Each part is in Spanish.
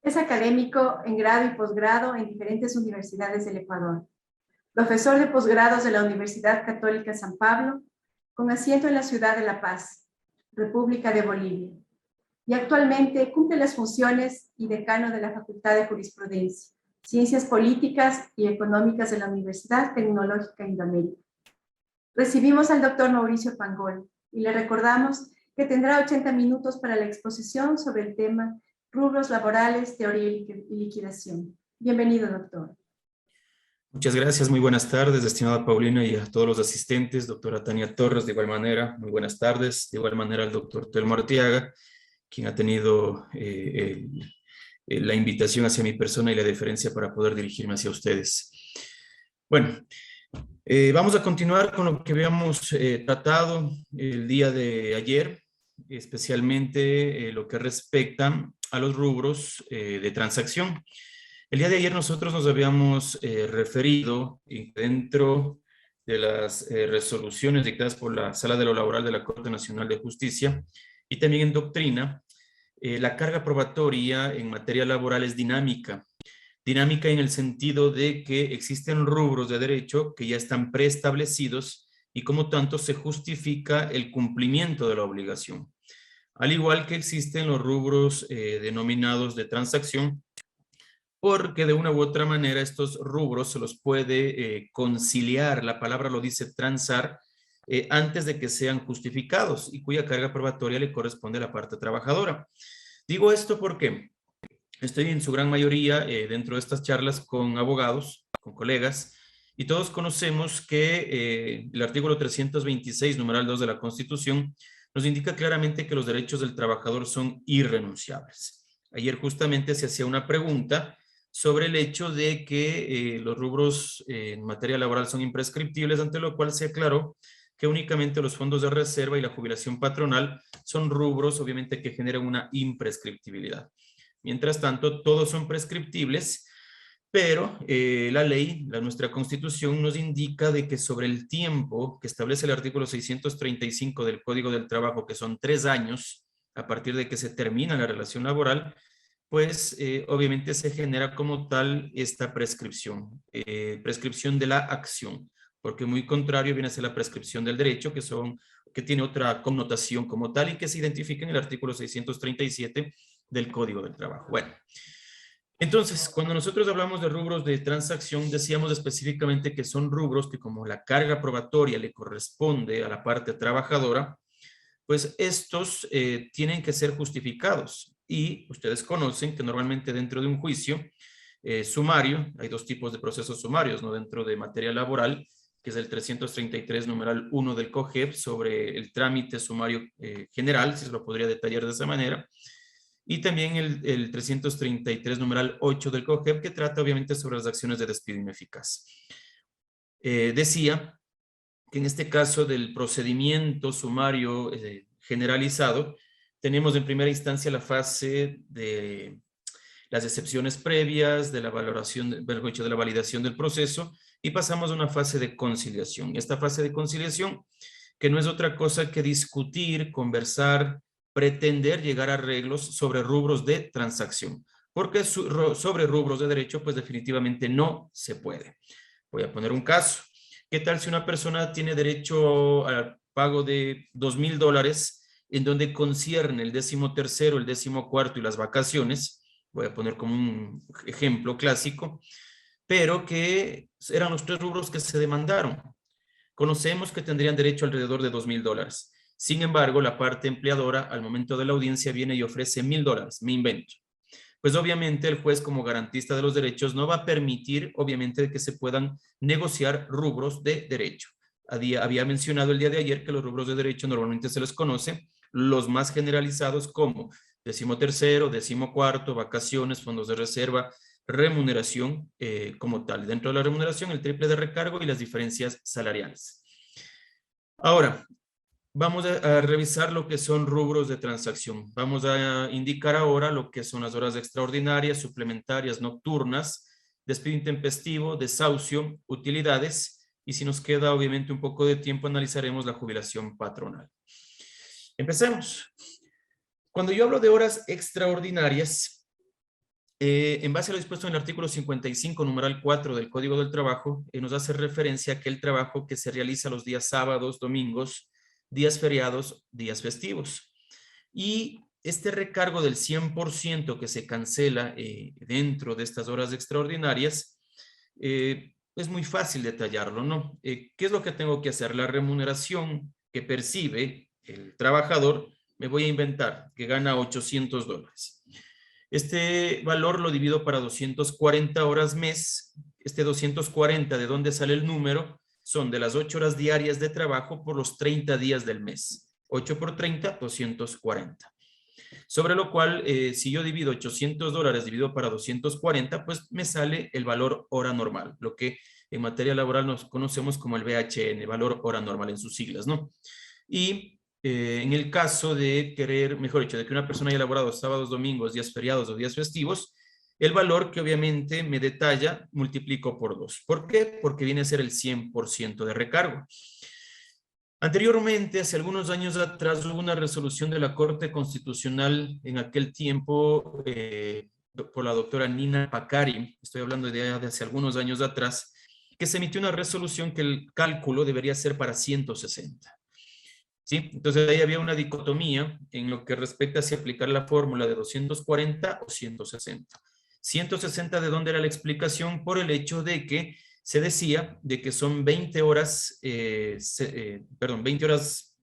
Es académico en grado y posgrado en diferentes universidades del Ecuador. Profesor de posgrados de la Universidad Católica San Pablo, con asiento en la ciudad de La Paz, República de Bolivia. Y actualmente cumple las funciones y decano de la Facultad de Jurisprudencia, Ciencias Políticas y Económicas de la Universidad Tecnológica Indoamérica. Recibimos al doctor Mauricio Pangol y le recordamos que tendrá 80 minutos para la exposición sobre el tema Rubros laborales, teoría y liquidación. Bienvenido, doctor. Muchas gracias, muy buenas tardes, estimada Paulina, y a todos los asistentes, doctora Tania Torres, de igual manera, muy buenas tardes, de igual manera al doctor Telmo Arteaga, quien ha tenido la invitación hacia mi persona y la deferencia para poder dirigirme hacia ustedes. Bueno, vamos a continuar con lo que habíamos tratado el día de ayer, especialmente lo que respecta a los rubros de transacción. El día de ayer nosotros nos habíamos referido dentro de las resoluciones dictadas por la Sala de lo Laboral de la Corte Nacional de Justicia y también en doctrina, la carga probatoria en materia laboral es dinámica. Dinámica en el sentido de que existen rubros de derecho que ya están preestablecidos y como tanto se justifica el cumplimiento de la obligación. Al igual que existen los rubros denominados de transacción, porque de una u otra manera estos rubros se los puede conciliar, la palabra lo dice transar, antes de que sean justificados y cuya carga probatoria le corresponde a la parte trabajadora. Digo esto porque estoy en su gran mayoría dentro de estas charlas con abogados, con colegas, y todos conocemos que el artículo 326, numeral 2 de la Constitución, nos indica claramente que los derechos del trabajador son irrenunciables. Ayer justamente se hacía una pregunta sobre el hecho de que los rubros en materia laboral son imprescriptibles, ante lo cual se aclaró que únicamente los fondos de reserva y la jubilación patronal son rubros, obviamente, que generan una imprescriptibilidad. Mientras tanto, todos son prescriptibles, pero la ley, nuestra Constitución, nos indica de que sobre el tiempo que establece el artículo 635 del Código del Trabajo, que son 3 años a partir de que se termina la relación laboral, pues obviamente se genera como tal esta prescripción, prescripción de la acción, porque muy contrario viene a ser la prescripción del derecho, que tiene otra connotación como tal y que se identifica en el artículo 637 del Código del Trabajo. Bueno, entonces, cuando nosotros hablamos de rubros de transacción, decíamos específicamente que son rubros que como la carga probatoria le corresponde a la parte trabajadora, pues estos tienen que ser justificados. Y ustedes conocen que normalmente dentro de un juicio sumario, hay 2 tipos de procesos sumarios, ¿no? Dentro de materia laboral, que es el 333 numeral 1 del COGEP sobre el trámite sumario general, si se lo podría detallar de esa manera, y también el 333 numeral 8 del COGEP, que trata obviamente sobre las acciones de despido ineficaz. Decía que en este caso del procedimiento sumario generalizado, tenemos en primera instancia la fase de las excepciones previas, de la valoración, de la validación del proceso, y pasamos a una fase de conciliación. Esta fase de conciliación, que no es otra cosa que discutir, conversar, pretender llegar a arreglos sobre rubros de transacción, porque sobre rubros de derecho, pues definitivamente no se puede. Voy a poner un caso. ¿Qué tal si una persona tiene derecho al pago de $2,000 en donde concierne el 13º, el 14º y las vacaciones? Voy a poner como un ejemplo clásico, pero que eran los 3 rubros que se demandaron. Conocemos que tendrían derecho alrededor de $2,000. Sin embargo, la parte empleadora al momento de la audiencia viene y ofrece $1,000, me invento. Pues obviamente el juez como garantista de los derechos no va a permitir obviamente que se puedan negociar rubros de derecho. Había mencionado el día de ayer que los rubros de derecho normalmente se les conoce los más generalizados como 13º, 14º, vacaciones, fondos de reserva, remuneración como tal. Dentro de la remuneración el triple de recargo y las diferencias salariales. Ahora, vamos a revisar lo que son rubros de transacción. Vamos a indicar ahora lo que son las horas extraordinarias, suplementarias, nocturnas, despido intempestivo, desahucio, utilidades, y si nos queda obviamente un poco de tiempo analizaremos la jubilación patronal. Empecemos. Cuando yo hablo de horas extraordinarias, En base a lo dispuesto en el artículo 55, numeral 4 del Código del Trabajo, nos hace referencia a aquel trabajo que se realiza los días sábados, domingos, días feriados, días festivos. Y este recargo del 100% que se cancela dentro de estas horas extraordinarias, es muy fácil detallarlo, ¿no? ¿Qué es lo que tengo que hacer? La remuneración que percibe el trabajador, me voy a inventar, que gana $800. Este valor lo divido para 240 horas mes. Este 240, ¿de dónde sale el número? Son de las 8 horas diarias de trabajo por los 30 días del mes. 8 por 30, 240. Sobre lo cual, si yo divido $800 dividido para 240, pues me sale el valor hora normal, lo que en materia laboral nos conocemos como el VHN, valor hora normal en sus siglas, ¿no? Y en el caso de querer, mejor dicho, de que una persona haya elaborado sábados, domingos, días feriados o días festivos, el valor que obviamente me detalla, multiplico por 2. ¿Por qué? Porque viene a ser el 100% de recargo. Anteriormente, hace algunos años atrás, hubo una resolución de la Corte Constitucional en aquel tiempo por la doctora Nina Pacari, estoy hablando de hace algunos años atrás, que se emitió una resolución que el cálculo debería ser para 160. ¿Sí? Entonces ahí había una dicotomía en lo que respecta a si aplicar la fórmula de 240 o 160. 160, ¿de dónde era la explicación? Por el hecho de que se decía de que son 20 horas, 20 horas,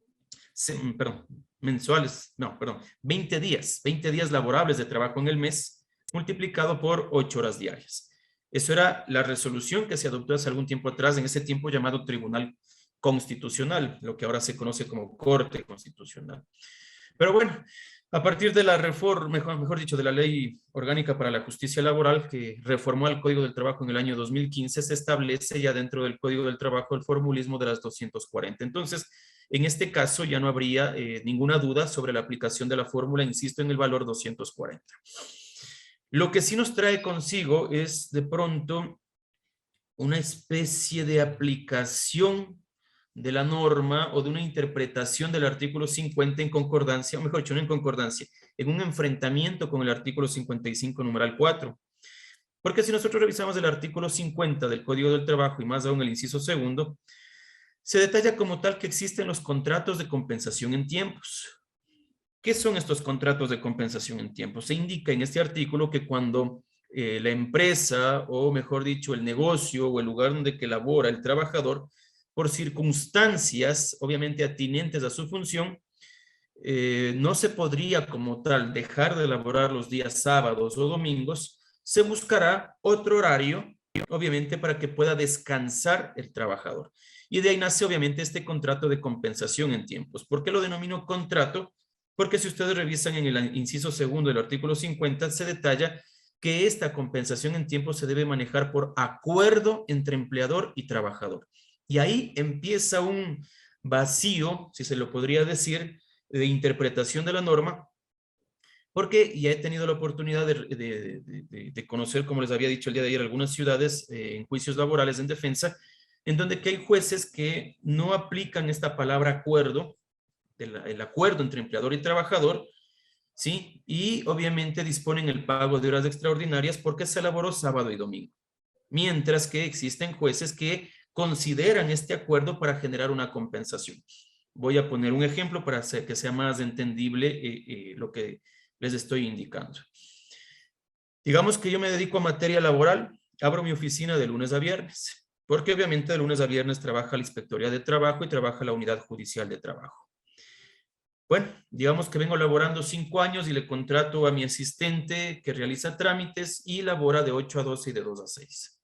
mensuales, no, perdón, 20 días laborables de trabajo en el mes, multiplicado por 8 horas diarias. Eso era la resolución que se adoptó hace algún tiempo atrás, en ese tiempo llamado Tribunal Constitucional, lo que ahora se conoce como Corte Constitucional. Pero bueno, a partir de la reforma, mejor dicho, de la Ley Orgánica para la Justicia Laboral, que reformó el Código del Trabajo en el año 2015, se establece ya dentro del Código del Trabajo el formulismo de las 240. Entonces, en este caso ya no habría ninguna duda sobre la aplicación de la fórmula, insisto, en el valor 240. Lo que sí nos trae consigo es de pronto una especie de aplicación de la norma o de una interpretación del artículo 50 en concordancia, o mejor dicho, no en concordancia, en un enfrentamiento con el artículo 55, numeral 4. Porque si nosotros revisamos el artículo 50 del Código del Trabajo y más aún el inciso segundo, se detalla como tal que existen los contratos de compensación en tiempos. ¿Qué son estos contratos de compensación en tiempos? Se indica en este artículo que cuando la empresa, o mejor dicho, el negocio o el lugar donde que labora el trabajador, por circunstancias obviamente atinentes a su función, no se podría como tal dejar de elaborar los días sábados o domingos, se buscará otro horario, obviamente para que pueda descansar el trabajador. Y de ahí nace obviamente este contrato de compensación en tiempos. ¿Por qué lo denomino contrato? Porque si ustedes revisan en el inciso segundo del artículo 50, se detalla que esta compensación en tiempos se debe manejar por acuerdo entre empleador y trabajador. Y ahí empieza un vacío, si se lo podría decir, de interpretación de la norma, porque ya he tenido la oportunidad de conocer, como les había dicho el día de ayer, algunas ciudades en juicios laborales en defensa, en donde que hay jueces que no aplican esta palabra acuerdo, el acuerdo entre empleador y trabajador, ¿sí? Y obviamente disponen el pago de horas extraordinarias porque se elaboró sábado y domingo. Mientras que existen jueces que consideran este acuerdo para generar una compensación. Voy a poner un ejemplo para que sea más entendible lo que les estoy indicando. Digamos que yo me dedico a materia laboral, abro mi oficina de lunes a viernes, porque obviamente de lunes a viernes trabaja la Inspectoría de Trabajo y trabaja la Unidad Judicial de Trabajo. Bueno, digamos que vengo laborando 5 años y le contrato a mi asistente que realiza trámites y labora de 8 a 12 y de 2 a 6.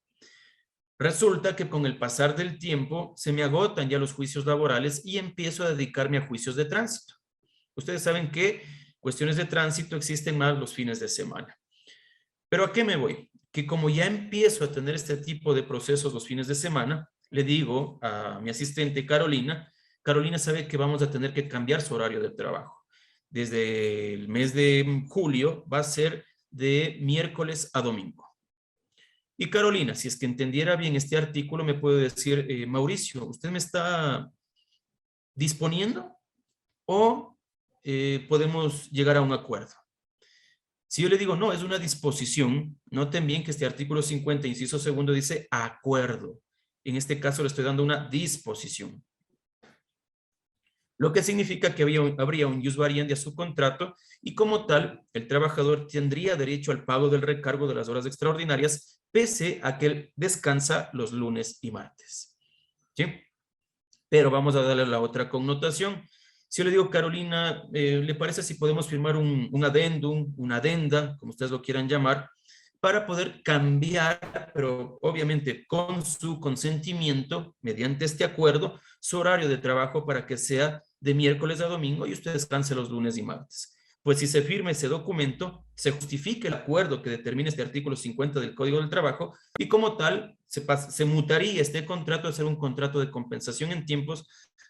Resulta que con el pasar del tiempo se me agotan ya los juicios laborales y empiezo a dedicarme a juicios de tránsito. Ustedes saben que cuestiones de tránsito existen más los fines de semana. ¿Pero a qué me voy? Que como ya empiezo a tener este tipo de procesos los fines de semana, le digo a mi asistente Carolina, Carolina sabe que vamos a tener que cambiar su horario de trabajo. Desde el mes de julio va a ser de miércoles a domingo. Y Carolina, si es que entendiera bien este artículo, me puede decir, Mauricio, ¿usted me está disponiendo o podemos llegar a un acuerdo? Si yo le digo, no, es una disposición, noten bien que este artículo 50, inciso segundo, dice acuerdo. En este caso le estoy dando una disposición. Lo que significa que habría un jus variandi a su contrato y como tal, el trabajador tendría derecho al pago del recargo de las horas extraordinarias, pese a que él descansa los lunes y martes. ¿Sí? Pero vamos a darle la otra connotación. Si yo le digo, Carolina, ¿le parece si podemos firmar un adendum, una adenda, como ustedes lo quieran llamar, para poder cambiar, pero obviamente con su consentimiento, mediante este acuerdo, su horario de trabajo para que sea de miércoles a domingo y usted descanse los lunes y martes? Pues si se firma ese documento, se justifica el acuerdo que determina este artículo 50 del Código del Trabajo y como tal se mutaría este contrato a ser un contrato de compensación en tiempos,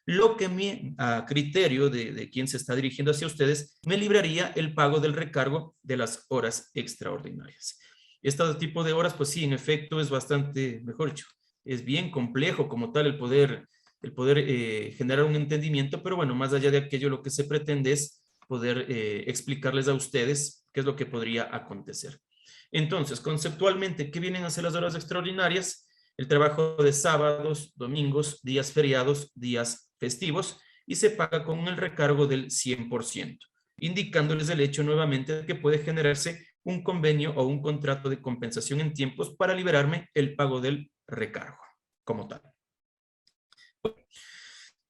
lo que a criterio de quien se está dirigiendo hacia ustedes, me libraría el pago del recargo de las horas extraordinarias. Este tipo de horas, pues sí, en efecto es bastante, mejor dicho, es bien complejo como tal el poder generar un entendimiento, pero bueno, más allá de aquello, lo que se pretende es poder explicarles a ustedes qué es lo que podría acontecer. Entonces, conceptualmente, ¿qué vienen a ser las horas extraordinarias? El trabajo de sábados, domingos, días feriados, días festivos, y se paga con el recargo del 100%, indicándoles el hecho nuevamente de que puede generarse un convenio o un contrato de compensación en tiempos para liberarme el pago del recargo como tal.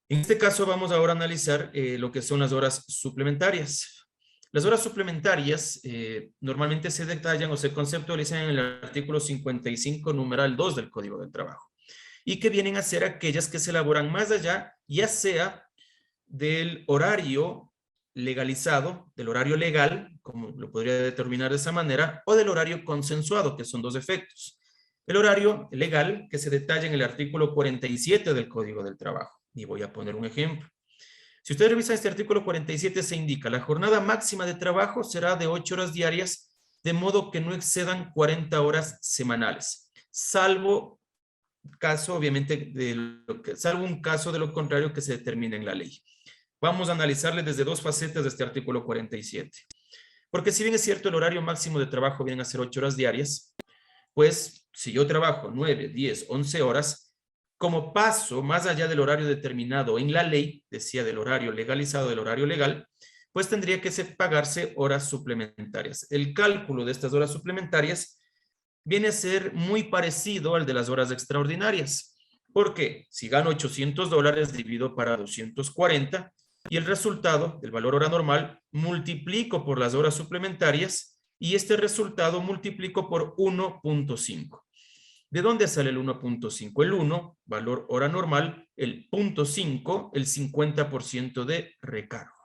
En este caso vamos ahora a analizar lo que son las horas suplementarias. Las horas suplementarias normalmente se detallan o se conceptualizan en el artículo 55, numeral 2 del Código del Trabajo, y que vienen a ser aquellas que se elaboran más allá, ya sea del horario legalizado, del horario legal, como lo podría determinar de esa manera, o del horario consensuado, que son dos efectos. El horario legal, que se detalla en el artículo 47 del Código del Trabajo. Y voy a poner un ejemplo. Si usted revisa este artículo 47, se indica, la jornada máxima de trabajo será de 8 horas diarias, de modo que no excedan 40 horas semanales, salvo caso, obviamente, salvo un caso de lo contrario que se determine en la ley. Vamos a analizarle desde dos facetas de este artículo 47. Porque si bien es cierto, el horario máximo de trabajo viene a ser 8 horas diarias, pues si yo trabajo 9, 10, 11 horas, como paso más allá del horario determinado en la ley, decía del horario legalizado, del horario legal, pues tendría que pagarse horas suplementarias. El cálculo de estas horas suplementarias viene a ser muy parecido al de las horas extraordinarias. Porque si gano $800, divido para 240 y el resultado del valor hora normal multiplico por las horas suplementarias y este resultado multiplico por 1.5. ¿De dónde sale el 1.5? El 1, valor hora normal, el 0.5, el 50% de recargo.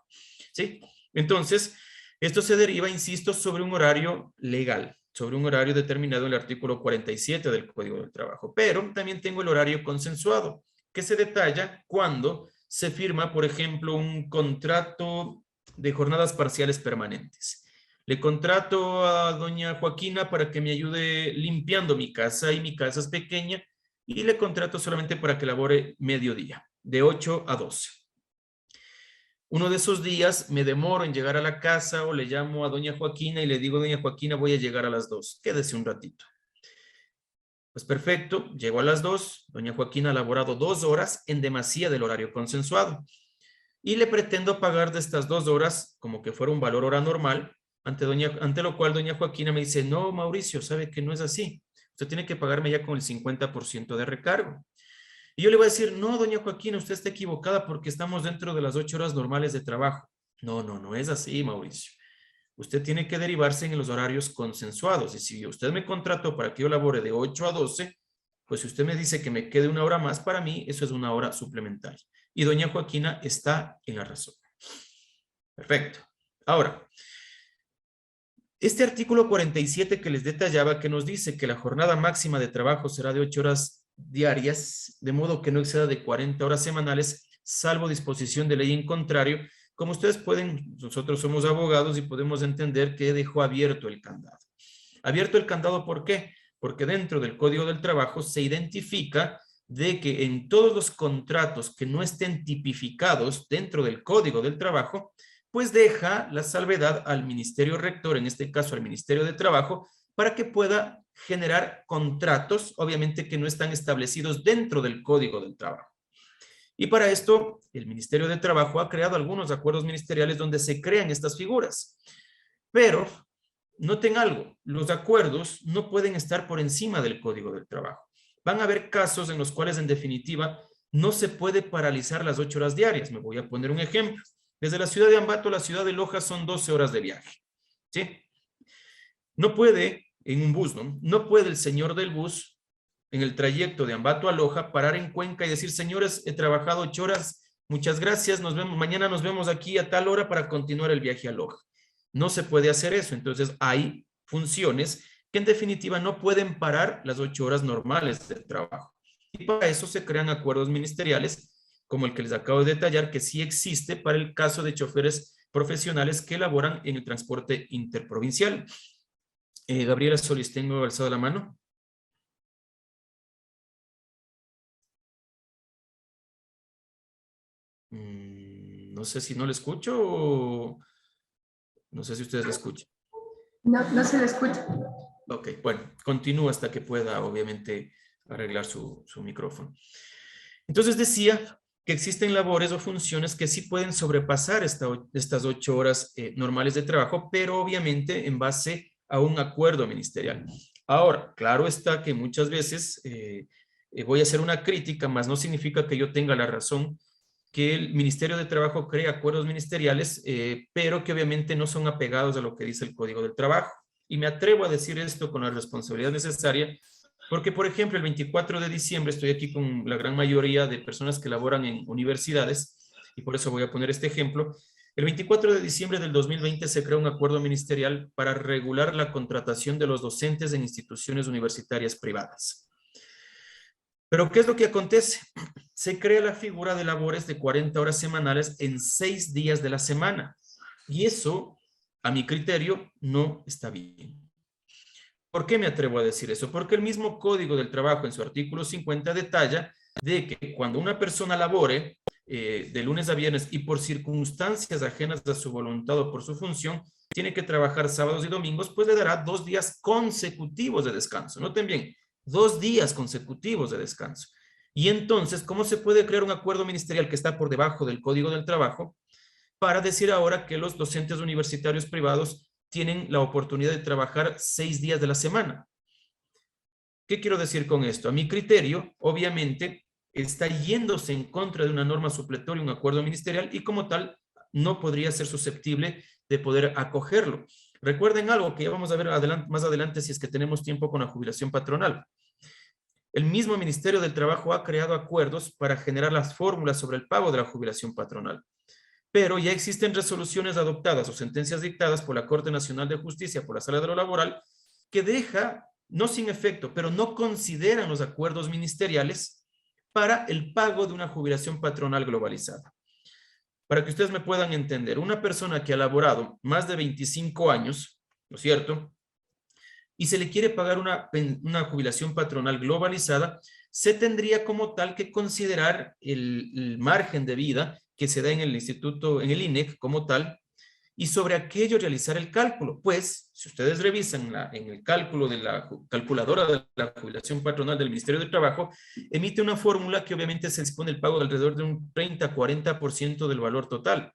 ¿Sí? Entonces, esto se deriva, insisto, sobre un horario legal, sobre un horario determinado en el artículo 47 del Código del Trabajo. Pero también tengo el horario consensuado, que se detalla cuando se firma, por ejemplo, un contrato de jornadas parciales permanentes. Le contrato a doña Joaquina para que me ayude limpiando mi casa y mi casa es pequeña y le contrato solamente para que labore mediodía, de 8 a 12. Uno de esos días me demoro en llegar a la casa o le llamo a doña Joaquina y le digo, doña Joaquina, voy a llegar a las 2. Quédese un ratito. Pues perfecto, llego a las 2. Doña Joaquina ha laborado 2 horas en demasía del horario consensuado. Y le pretendo pagar de estas 2 horas como que fuera un valor hora normal, ante lo cual doña Joaquina me dice, no, Mauricio, sabe que no es así. Usted tiene que pagarme ya con el 50% de recargo. Y yo le voy a decir, no, doña Joaquina, usted está equivocada porque estamos dentro de las 8 horas normales de trabajo. No, no es así, Mauricio. Usted tiene que derivarse en los horarios consensuados. Y si usted me contrató para que yo labore de 8 a 12, pues si usted me dice que me quede una hora más, para mí eso es una hora suplementaria. Y doña Joaquina está en la razón. Perfecto. Ahora, este artículo 47 que les detallaba, que nos dice que la jornada máxima de trabajo será de 8 horas diarias, de modo que no exceda de 40 horas semanales, salvo disposición de ley en contrario. Como ustedes pueden, nosotros somos abogados y podemos entender que dejó abierto el candado. Abierto el candado, ¿por qué? Porque dentro del Código del Trabajo se identifica de que en todos los contratos que no estén tipificados dentro del Código del Trabajo, pues deja la salvedad al Ministerio Rector, en este caso al Ministerio de Trabajo, para que pueda generar contratos, obviamente que no están establecidos dentro del Código del Trabajo. Y para esto, el Ministerio de Trabajo ha creado algunos acuerdos ministeriales donde se crean estas figuras. Pero, noten algo, los acuerdos no pueden estar por encima del Código del Trabajo. Van a haber casos en los cuales, en definitiva, no se puede paralizar las 8 horas diarias. Me voy a poner un ejemplo. Desde la ciudad de Ambato a la ciudad de Loja son 12 horas de viaje. ¿Sí? No puede, en un bus, ¿no? No puede el señor del bus, en el trayecto de Ambato a Loja, parar en Cuenca y decir, señores, he trabajado 8 horas, muchas gracias, nos vemos, mañana nos vemos aquí a tal hora para continuar el viaje a Loja. No se puede hacer eso. Entonces hay funciones que en definitiva no pueden parar las 8 horas normales del trabajo. Y para eso se crean acuerdos ministeriales, como el que les acabo de detallar, que sí existe para el caso de choferes profesionales que laboran en el transporte interprovincial. Gabriela Solís, ¿tengo alzado la mano? No sé si no le escucho o no sé si ustedes le escuchan. No, no se le escucha. Ok, bueno, continúo hasta que pueda, obviamente, arreglar su micrófono. Entonces decía que existen labores o funciones que sí pueden sobrepasar estas 8 horas normales de trabajo, pero obviamente en base a un acuerdo ministerial. Ahora, claro está que muchas veces voy a hacer una crítica, más no significa que yo tenga la razón, que el Ministerio de Trabajo cree acuerdos ministeriales, pero que obviamente no son apegados a lo que dice el Código del Trabajo. Y me atrevo a decir esto con la responsabilidad necesaria, porque, por ejemplo, el 24 de diciembre estoy aquí con la gran mayoría de personas que laboran en universidades, y por eso voy a poner este ejemplo. El 24 de diciembre del 2020 se creó un acuerdo ministerial para regular la contratación de los docentes en instituciones universitarias privadas. Pero, ¿qué es lo que acontece? Se crea la figura de labores de 40 horas semanales en 6 días de la semana. Y eso, a mi criterio, no está bien. ¿Por qué me atrevo a decir eso? Porque el mismo Código del Trabajo, en su artículo 50, detalla de que cuando una persona labore de lunes a viernes y por circunstancias ajenas a su voluntad o por su función, tiene que trabajar sábados y domingos, pues le dará 2 días consecutivos de descanso. Noten bien, 2 días consecutivos de descanso. Y entonces, ¿cómo se puede crear un acuerdo ministerial que está por debajo del Código del Trabajo para decir ahora que los docentes universitarios privados tienen la oportunidad de trabajar 6 días de la semana? ¿Qué quiero decir con esto? A mi criterio, obviamente, está yéndose en contra de una norma supletoria, un acuerdo ministerial, y como tal, no podría ser susceptible de poder acogerlo. Recuerden algo que ya vamos a ver más adelante si es que tenemos tiempo con la jubilación patronal. El mismo Ministerio del Trabajo ha creado acuerdos para generar las fórmulas sobre el pago de la jubilación patronal. Pero ya existen resoluciones adoptadas o sentencias dictadas por la Corte Nacional de Justicia, por la Sala de lo Laboral, que deja, no sin efecto, pero no consideran los acuerdos ministeriales para el pago de una jubilación patronal globalizada. Para que ustedes me puedan entender, una persona que ha laborado más de 25 años, ¿no es cierto?, y se le quiere pagar una jubilación patronal globalizada, se tendría como tal que considerar el margen de vida que se da en el instituto, en el INEC como tal, y sobre aquello realizar el cálculo. Pues, si ustedes revisan en el cálculo de la calculadora de la jubilación patronal del Ministerio de Trabajo, emite una fórmula que obviamente se dispone el pago de alrededor de un 30-40% del valor total.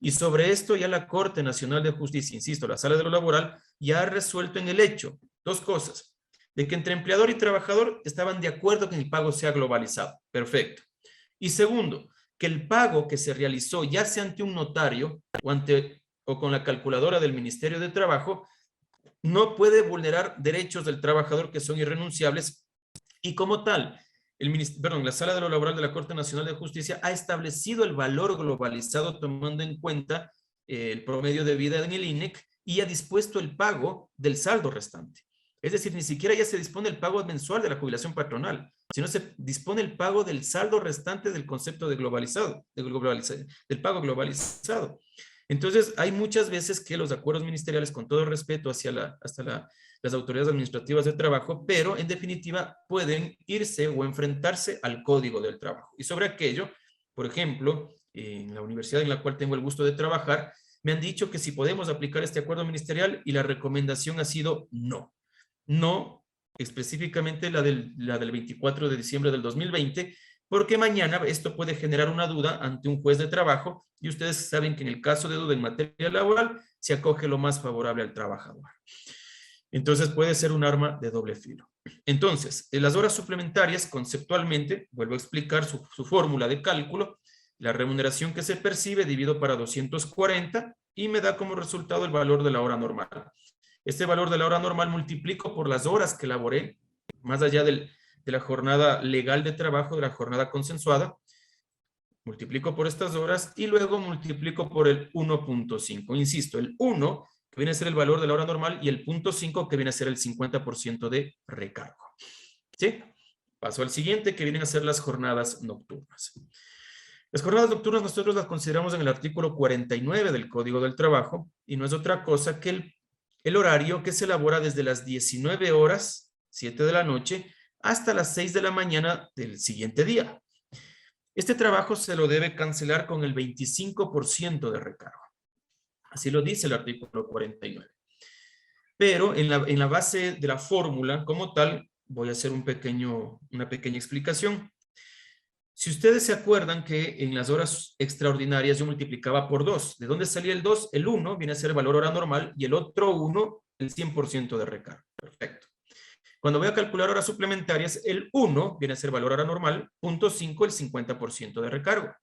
Y sobre esto ya la Corte Nacional de Justicia, insisto, la Sala de lo Laboral, ya ha resuelto en el hecho 2 cosas. De que entre empleador y trabajador estaban de acuerdo que el pago sea globalizado. Perfecto. Y segundo, que el pago que se realizó, ya sea ante un notario o con la calculadora del Ministerio de Trabajo, no puede vulnerar derechos del trabajador que son irrenunciables, y como tal, la Sala de lo Laboral de la Corte Nacional de Justicia ha establecido el valor globalizado tomando en cuenta el promedio de vida en el INEC y ha dispuesto el pago del saldo restante. Es decir, ni siquiera ya se dispone el pago mensual de la jubilación patronal, sino se dispone el pago del saldo restante del concepto de globalizado, del pago globalizado. Entonces, hay muchas veces que los acuerdos ministeriales, con todo respeto hasta las autoridades administrativas de trabajo, pero en definitiva pueden irse o enfrentarse al Código del Trabajo. Y sobre aquello, por ejemplo, en la universidad en la cual tengo el gusto de trabajar, me han dicho que si podemos aplicar este acuerdo ministerial y la recomendación ha sido no. No específicamente la del 24 de diciembre del 2020, porque mañana esto puede generar una duda ante un juez de trabajo y ustedes saben que en el caso de duda en materia laboral se acoge lo más favorable al trabajador. Entonces puede ser un arma de doble filo. Entonces, en las horas suplementarias, conceptualmente, vuelvo a explicar su fórmula de cálculo, la remuneración que se percibe divido para 240 y me da como resultado el valor de la hora normal. Este valor de la hora normal multiplico por las horas que laboré, más allá de la jornada legal de trabajo, de la jornada consensuada, multiplico por estas horas y luego multiplico por el 1.5. Insisto, el 1 que viene a ser el valor de la hora normal y el 0.5 que viene a ser el 50% de recargo. ¿Sí? Paso al siguiente, que vienen a ser las jornadas nocturnas. Las jornadas nocturnas nosotros las consideramos en el artículo 49 del Código del Trabajo y no es otra cosa que el horario que se elabora desde las 19 horas, 7 de la noche, hasta las 6 de la mañana del siguiente día. Este trabajo se lo debe cancelar con el 25% de recargo. Así lo dice el artículo 49. Pero en la base de la fórmula como tal, voy a hacer una pequeña explicación. Si ustedes se acuerdan que en las horas extraordinarias yo multiplicaba por 2. ¿De dónde salía el 2? El 1 viene a ser el valor hora normal y el otro 1 el 100% de recargo. Perfecto. Cuando voy a calcular horas suplementarias, el 1 viene a ser valor hora normal, 0.5 el 50% de recargo.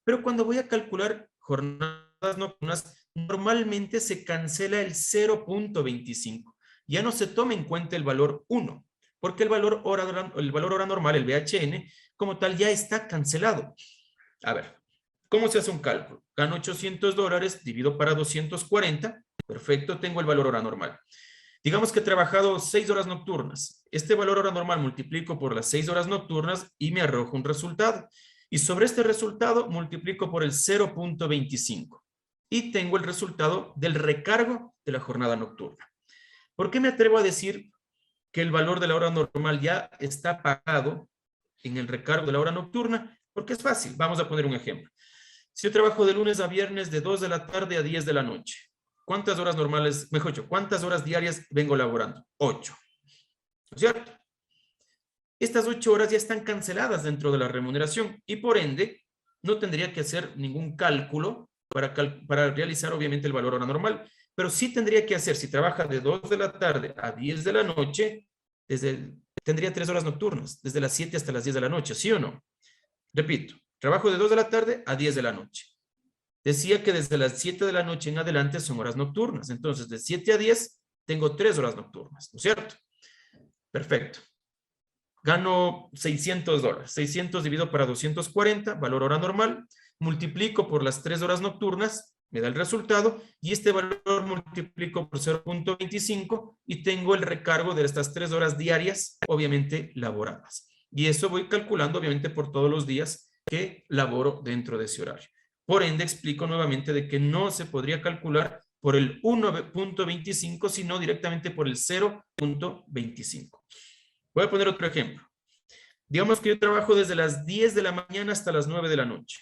Pero cuando voy a calcular jornadas nocturnas, normalmente se cancela el 0.25. Ya no se toma en cuenta el valor 1, porque el valor hora normal, el BHN, como tal, ya está cancelado. A ver, ¿cómo se hace un cálculo? Gano $800, divido para 240, perfecto, tengo el valor hora normal. Digamos que he trabajado 6 horas nocturnas. Este valor hora normal multiplico por las 6 horas nocturnas y me arrojo un resultado. Y sobre este resultado multiplico por el 0.25 y tengo el resultado del recargo de la jornada nocturna. ¿Por qué me atrevo a decir que el valor de la hora normal ya está pagado en el recargo de la hora nocturna? Porque es fácil. Vamos a poner un ejemplo. Si yo trabajo de lunes a viernes de 2 de la tarde a 10 de la noche, ¿cuántas horas normales, mejor dicho, cuántas horas diarias vengo laborando? 8. ¿No es cierto? Estas 8 horas ya están canceladas dentro de la remuneración y por ende no tendría que hacer ningún cálculo para realizar obviamente el valor hora normal, pero sí tendría que hacer, si trabaja de 2 de la tarde a 10 de la noche, tendría 3 horas nocturnas, desde las 7 hasta las 10 de la noche, ¿sí o no? Repito, trabajo de 2 de la tarde a 10 de la noche. Decía que desde las 7 de la noche en adelante son horas nocturnas, entonces de 7 a 10 tengo 3 horas nocturnas, ¿no es cierto? Perfecto. Gano $600. 600 dividido para 240, valor hora normal. Multiplico por las 3 horas nocturnas, me da el resultado. Y este valor multiplico por 0.25 y tengo el recargo de estas 3 horas diarias, obviamente laboradas. Y eso voy calculando, obviamente, por todos los días que laboro dentro de ese horario. Por ende, explico nuevamente de que no se podría calcular por el 1.25, sino directamente por el 0.25. Voy a poner otro ejemplo. Digamos que yo trabajo desde las 10 de la mañana hasta las 9 de la noche.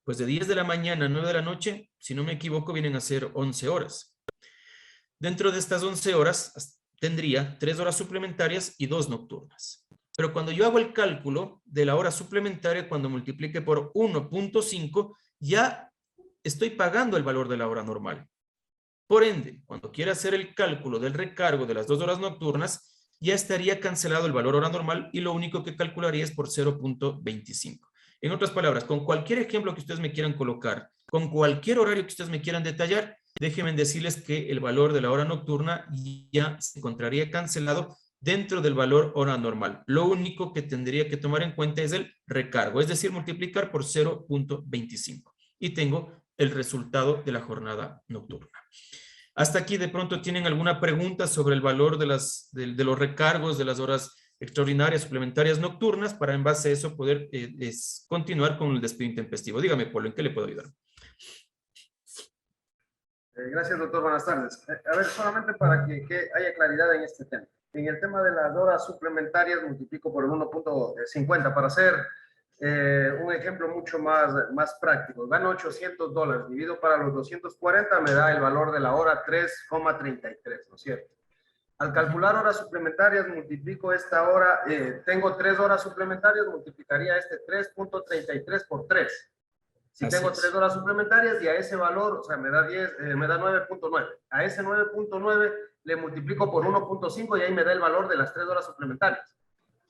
Pues de 10 de la mañana a 9 de la noche, si no me equivoco, vienen a ser 11 horas. Dentro de estas 11 horas tendría 3 horas suplementarias y 2 nocturnas. Pero cuando yo hago el cálculo de la hora suplementaria, cuando multiplique por 1.5, ya estoy pagando el valor de la hora normal. Por ende, cuando quiera hacer el cálculo del recargo de las 2 horas nocturnas, ya estaría cancelado el valor hora normal y lo único que calcularía es por 0.25. En otras palabras, con cualquier ejemplo que ustedes me quieran colocar, con cualquier horario que ustedes me quieran detallar, déjenme decirles que el valor de la hora nocturna ya se encontraría cancelado dentro del valor hora normal. Lo único que tendría que tomar en cuenta es el recargo, es decir, multiplicar por 0.25. Y tengo el resultado de la jornada nocturna. Hasta aquí de pronto tienen alguna pregunta sobre el valor de los recargos de las horas extraordinarias, suplementarias, nocturnas, para en base a eso poder continuar con el despido intempestivo. Dígame, Polo, ¿en qué le puedo ayudar? Gracias, doctor. Buenas tardes. A ver, solamente para que haya claridad en este tema. En el tema de las horas suplementarias, multiplico por el 1.50 para hacer Un ejemplo mucho más práctico. Gano $800, divido para los 240, me da el valor de la hora 3,33, ¿no es cierto? Al calcular horas suplementarias, multiplico esta hora, tengo 3 horas suplementarias, multiplicaría este 3.33 por 3. Si Así tengo es. 3 horas suplementarias y a ese valor, o sea, me da 9.9. A ese 9.9 le multiplico por 1.5 y ahí me da el valor de las 3 horas suplementarias.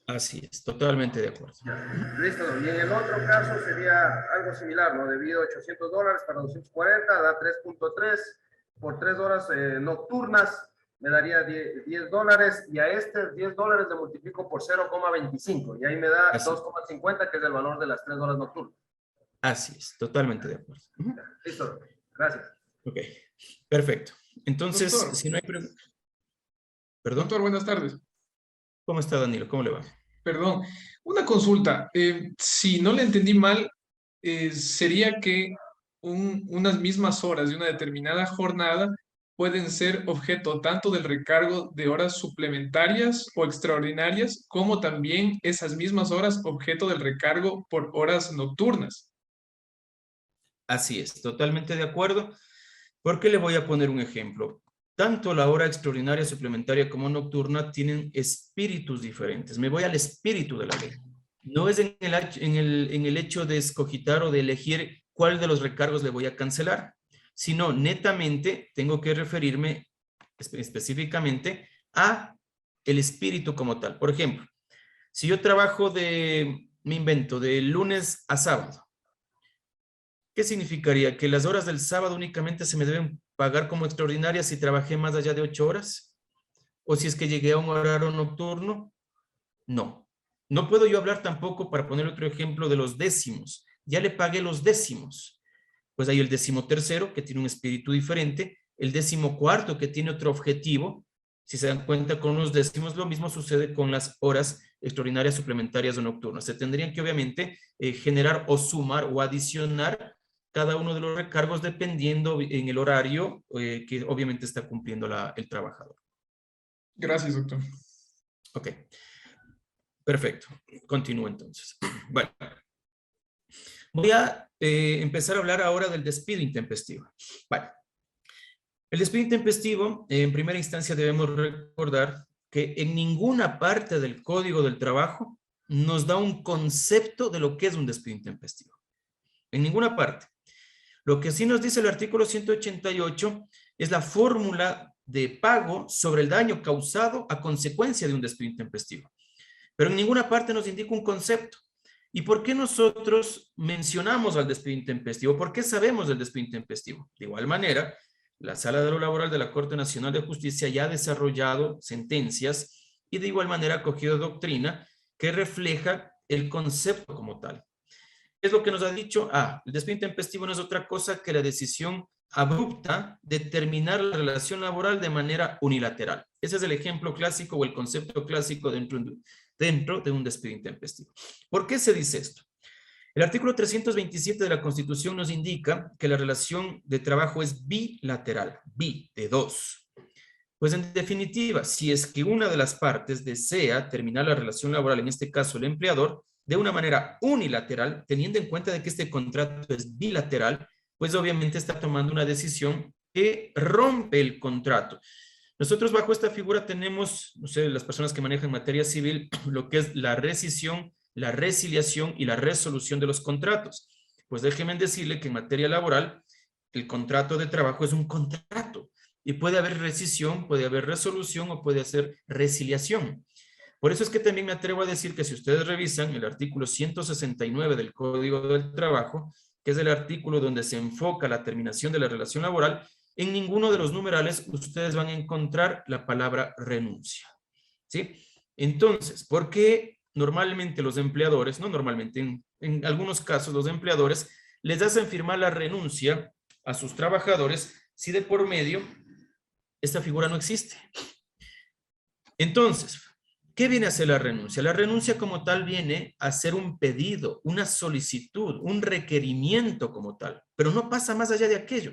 Así es, totalmente de acuerdo. Ya, listo. Y en el otro caso sería algo similar, ¿no? Debido a $800 para 240, da 3.3 por 3 horas nocturnas, me daría $10 y a este $10 le multiplico por 0,25 y ahí me da 2,50 que es el valor de las 3 horas nocturnas. Así es, totalmente de acuerdo. Ya, listo, gracias. Ok, perfecto. Entonces, Doctor. si no hay preguntas... Perdón, Doctor, buenas tardes. ¿cómo está Danilo? ¿Cómo le va? Perdón, una consulta. Si no le entendí mal, sería que unas mismas horas de una determinada jornada pueden ser objeto tanto del recargo de horas suplementarias o extraordinarias, como también esas mismas horas objeto del recargo por horas nocturnas. Así es, totalmente de acuerdo. Porque le voy a poner un ejemplo. Tanto la hora extraordinaria, suplementaria como nocturna tienen espíritus diferentes. Me voy al espíritu de la ley. No es en el hecho de escogitar o de elegir cuál de los recargos le voy a cancelar, sino netamente tengo que referirme específicamente a el espíritu como tal. Por ejemplo, si yo trabajo me invento, de lunes a sábado, ¿qué significaría? ¿Que las horas del sábado únicamente se me deben pagar como extraordinarias si trabajé más allá de 8 horas? ¿O si es que llegué a un horario nocturno? No. No puedo yo hablar tampoco, para poner otro ejemplo, de los décimos. Ya le pagué los décimos. Pues hay el 13º, que tiene un espíritu diferente, el 14º, que tiene otro objetivo. Si se dan cuenta, con los décimos lo mismo sucede con las horas extraordinarias, suplementarias o nocturnas. Se tendrían que obviamente generar o sumar o adicionar cada uno de los recargos dependiendo en el horario que obviamente está cumpliendo el trabajador. Gracias, doctor. Ok, perfecto. Continúo entonces. Bueno, voy a empezar a hablar ahora del despido intempestivo. Bueno, el despido intempestivo, en primera instancia debemos recordar que en ninguna parte del Código del Trabajo nos da un concepto de lo que es un despido intempestivo. En ninguna parte. Lo que sí nos dice el artículo 188 es la fórmula de pago sobre el daño causado a consecuencia de un despido intempestivo. Pero en ninguna parte nos indica un concepto. ¿Y por qué nosotros mencionamos al despido intempestivo? ¿Por qué sabemos del despido intempestivo? De igual manera, la Sala de lo Laboral de la Corte Nacional de Justicia ya ha desarrollado sentencias y de igual manera ha cogido doctrina que refleja el concepto como tal. Es lo que nos ha dicho, el despido intempestivo no es otra cosa que la decisión abrupta de terminar la relación laboral de manera unilateral. Ese es el ejemplo clásico o el concepto clásico dentro de un despido intempestivo. ¿Por qué se dice esto? El artículo 327 de la Constitución nos indica que la relación de trabajo es bilateral, de dos. Pues en definitiva, si es que una de las partes desea terminar la relación laboral, en este caso el empleador, de una manera unilateral, teniendo en cuenta de que este contrato es bilateral, pues obviamente está tomando una decisión que rompe el contrato. Nosotros bajo esta figura tenemos, no sé, las personas que manejan materia civil, lo que es la rescisión, la resiliación y la resolución de los contratos. Pues déjenme decirle que en materia laboral, el contrato de trabajo es un contrato y puede haber rescisión, puede haber resolución o puede ser resiliación. Por eso es que también me atrevo a decir que si ustedes revisan el artículo 169 del Código del Trabajo, que es el artículo donde se enfoca la terminación de la relación laboral, en ninguno de los numerales ustedes van a encontrar la palabra renuncia. ¿Sí? Entonces, ¿por qué normalmente los empleadores, no normalmente, en algunos casos los empleadores les hacen firmar la renuncia a sus trabajadores si de por medio esta figura no existe? Entonces, ¿qué viene a ser la renuncia? La renuncia como tal viene a ser un pedido, una solicitud, un requerimiento como tal, pero no pasa más allá de aquello.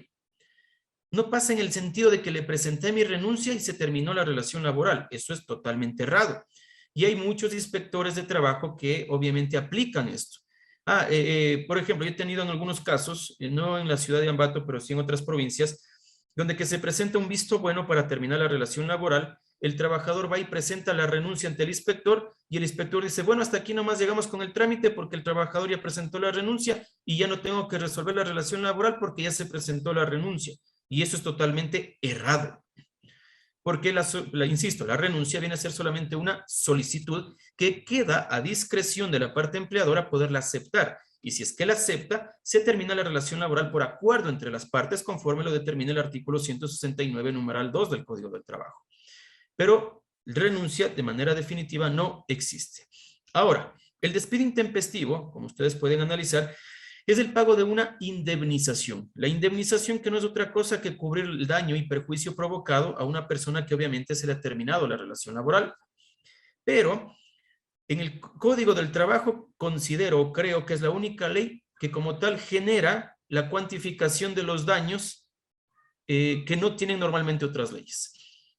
No pasa en el sentido de que le presenté mi renuncia y se terminó la relación laboral. Eso es totalmente errado. Y hay muchos inspectores de trabajo que obviamente aplican esto. Por ejemplo, yo he tenido en algunos casos, no en la ciudad de Ambato, pero sí en otras provincias, donde que se presenta un visto bueno para terminar la relación laboral, el trabajador va y presenta la renuncia ante el inspector y el inspector dice, bueno, hasta aquí nomás llegamos con el trámite porque el trabajador ya presentó la renuncia y ya no tengo que resolver la relación laboral porque ya se presentó la renuncia. Y eso es totalmente errado. Porque, insisto, la renuncia viene a ser solamente una solicitud que queda a discreción de la parte empleadora poderla aceptar. Y si es que la acepta, se termina la relación laboral por acuerdo entre las partes conforme lo determina el artículo 169, numeral 2 del Código del Trabajo. Pero renuncia de manera definitiva no existe. Ahora, el despido intempestivo, como ustedes pueden analizar, es el pago de una indemnización. La indemnización que no es otra cosa que cubrir el daño y perjuicio provocado a una persona que obviamente se le ha terminado la relación laboral. Pero en el Código del Trabajo considero o creo que es la única ley que como tal genera la cuantificación de los daños que no tienen normalmente otras leyes.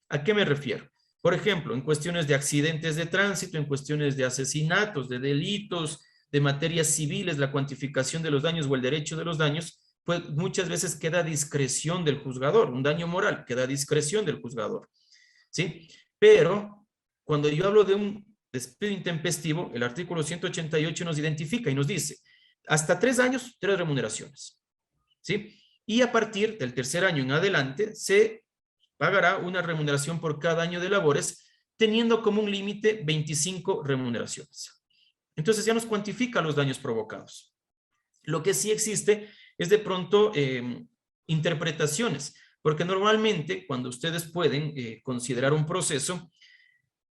¿A qué me refiero? Por ejemplo, en cuestiones de accidentes de tránsito, en cuestiones de asesinatos, de delitos, de materias civiles, la cuantificación de los daños o el derecho de los daños, pues muchas veces queda a discreción del juzgador, un daño moral queda a discreción del juzgador, ¿sí? Pero cuando yo hablo de un despido intempestivo, el artículo 188 nos identifica y nos dice, hasta 3 años, 3 remuneraciones, ¿sí? Y a partir del tercer año en adelante, se pagará una remuneración por cada año de labores, teniendo como un límite 25 remuneraciones. Entonces ya nos cuantifica los daños provocados. Lo que sí existe es de pronto interpretaciones, porque normalmente cuando ustedes pueden considerar un proceso,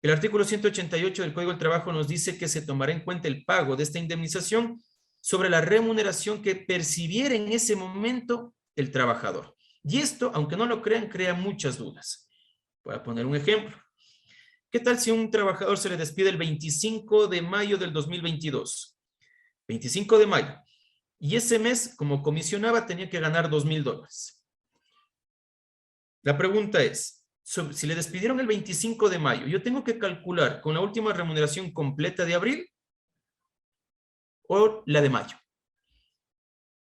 el artículo 188 del Código del Trabajo nos dice que se tomará en cuenta el pago de esta indemnización sobre la remuneración que percibiera en ese momento el trabajador. Y esto, aunque no lo crean, crea muchas dudas. Voy a poner un ejemplo. ¿Qué tal si un trabajador se le despide el 25 de mayo del 2022? 25 de mayo. Y ese mes, como comisionaba, tenía que ganar $2,000. La pregunta es, si le despidieron el 25 de mayo, ¿yo tengo que calcular con la última remuneración completa de abril o la de mayo?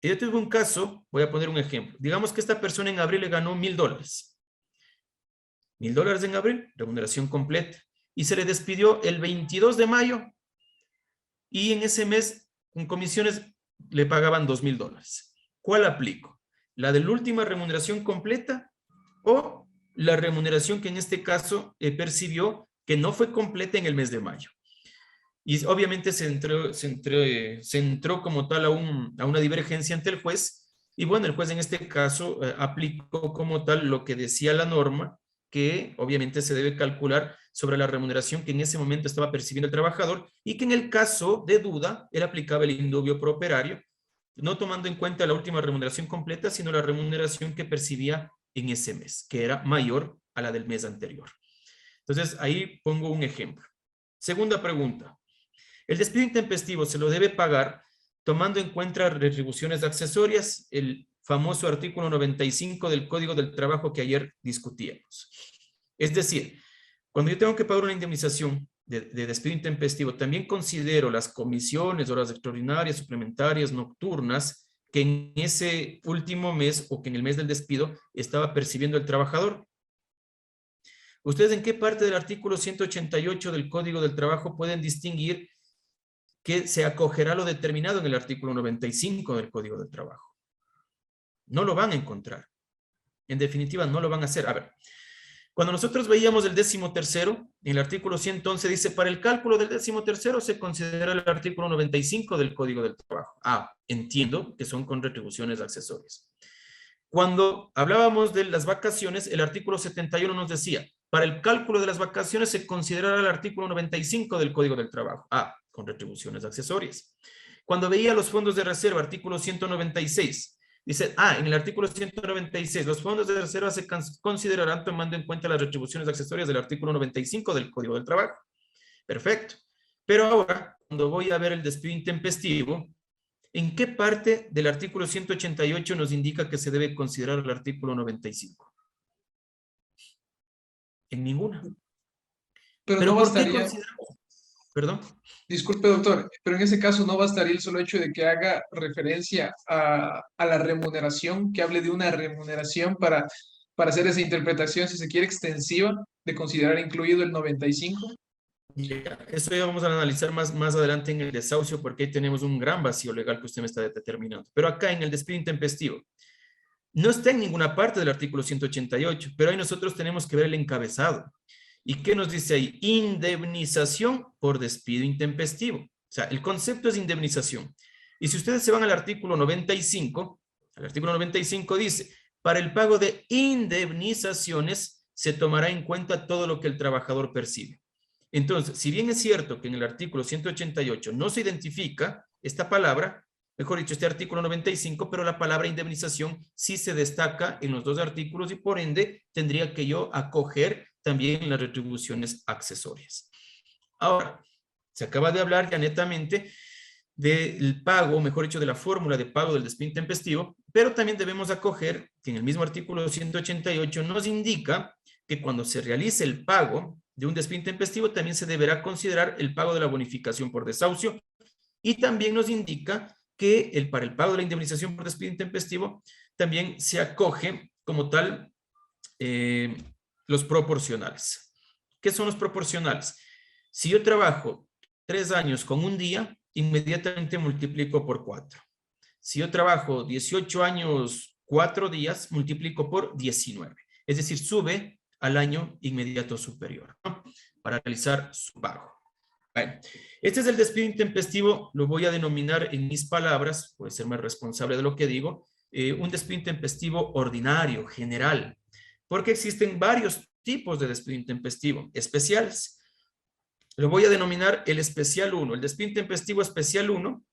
Y yo tuve un caso, voy a poner un ejemplo. Digamos que esta persona en abril le ganó $1,000. $1,000 en abril, remuneración completa. Y se le despidió el 22 de mayo y en ese mes, con comisiones, le pagaban $2,000. ¿Cuál aplico? ¿La de la última remuneración completa o la remuneración que en este caso percibió que no fue completa en el mes de mayo? Y obviamente se entró como tal a una divergencia ante el juez. Y bueno, el juez en este caso aplicó como tal lo que decía la norma, que obviamente se debe calcular sobre la remuneración que en ese momento estaba percibiendo el trabajador y que en el caso de duda era aplicable el indubio pro operario, no tomando en cuenta la última remuneración completa, sino la remuneración que percibía en ese mes, que era mayor a la del mes anterior. Entonces, ahí pongo un ejemplo. Segunda pregunta. El despido intempestivo se lo debe pagar tomando en cuenta retribuciones accesorias, el famoso artículo 95 del Código del Trabajo que ayer discutíamos. Es decir, cuando yo tengo que pagar una indemnización de despido intempestivo, también considero las comisiones, horas extraordinarias, suplementarias, nocturnas, que en ese último mes o que en el mes del despido estaba percibiendo el trabajador. ¿Ustedes en qué parte del artículo 188 del Código del Trabajo pueden distinguir que se acogerá lo determinado en el artículo 95 del Código del Trabajo? No lo van a encontrar. En definitiva, no lo van a hacer. A ver, cuando nosotros veíamos el 13º, en el artículo 111 dice, para el cálculo del 13º se considera el artículo 95 del Código del Trabajo. Entiendo que son con retribuciones accesorias. Cuando hablábamos de las vacaciones, el artículo 71 nos decía, para el cálculo de las vacaciones se considerará el artículo 95 del Código del Trabajo. Con retribuciones accesorias. Cuando veía los fondos de reserva, artículo 196, dice, en el artículo 196, los fondos de reserva se considerarán tomando en cuenta las retribuciones accesorias del artículo 95 del Código del Trabajo. Perfecto. Pero ahora, cuando voy a ver el despido intempestivo, ¿en qué parte del artículo 188 nos indica que se debe considerar el artículo 95? En ninguna. Pero ¿Pero no por qué bastaría. consideramos? Perdón. Disculpe, doctor, pero en ese caso no bastaría el solo hecho de que haga referencia a la remuneración, que hable de una remuneración para hacer esa interpretación, si se quiere, extensiva, de considerar incluido el 95. Ya, eso ya vamos a analizar más adelante en el desahucio, porque ahí tenemos un gran vacío legal que usted me está determinando. Pero acá en el despido intempestivo, no está en ninguna parte del artículo 188, pero ahí nosotros tenemos que ver el encabezado. ¿Y qué nos dice ahí? Indemnización por despido intempestivo. O sea, el concepto es indemnización. Y si ustedes se van al artículo 95, el artículo 95 dice, para el pago de indemnizaciones se tomará en cuenta todo lo que el trabajador percibe. Entonces, si bien es cierto que en el artículo 188 no se identifica esta palabra, mejor dicho, este artículo 95, pero la palabra indemnización sí se destaca en los dos artículos y por ende tendría que yo acoger también las retribuciones accesorias. Ahora, se acaba de hablar ya netamente del pago, mejor dicho, de la fórmula de pago del despido intempestivo, pero también debemos acoger que en el mismo artículo 188 nos indica que cuando se realice el pago de un despido intempestivo también se deberá considerar el pago de la bonificación por desahucio y también nos indica que para el pago de la indemnización por despido intempestivo también se acoge como tal los proporcionales. ¿Qué son los proporcionales? Si yo trabajo 3 años con un día, inmediatamente multiplico por 4. Si yo trabajo 18 años, 4 días, multiplico por 19. Es decir, sube al año inmediato superior, ¿no? Para realizar su pago. Bueno, este es el despido intempestivo, lo voy a denominar en mis palabras, puede ser más responsable de lo que digo, un despido intempestivo ordinario, general, porque existen varios tipos de despido intempestivo, especiales. Lo voy a denominar el especial 1, el despido intempestivo especial 1,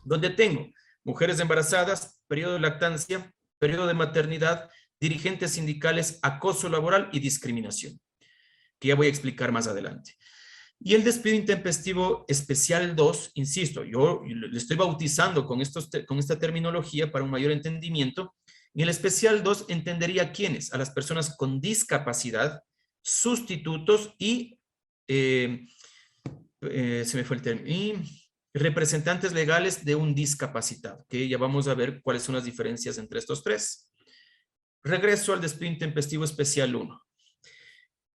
donde tengo mujeres embarazadas, periodo de lactancia, periodo de maternidad, dirigentes sindicales, acoso laboral y discriminación, que ya voy a explicar más adelante. Y el despido intempestivo especial 2, insisto, yo le estoy bautizando con esta terminología para un mayor entendimiento. En el especial 2 entendería quiénes, a las personas con discapacidad, sustitutos y, se me fue el término, y representantes legales de un discapacitado, que ya vamos a ver cuáles son las diferencias entre estos tres. Regreso al despido intempestivo especial 1.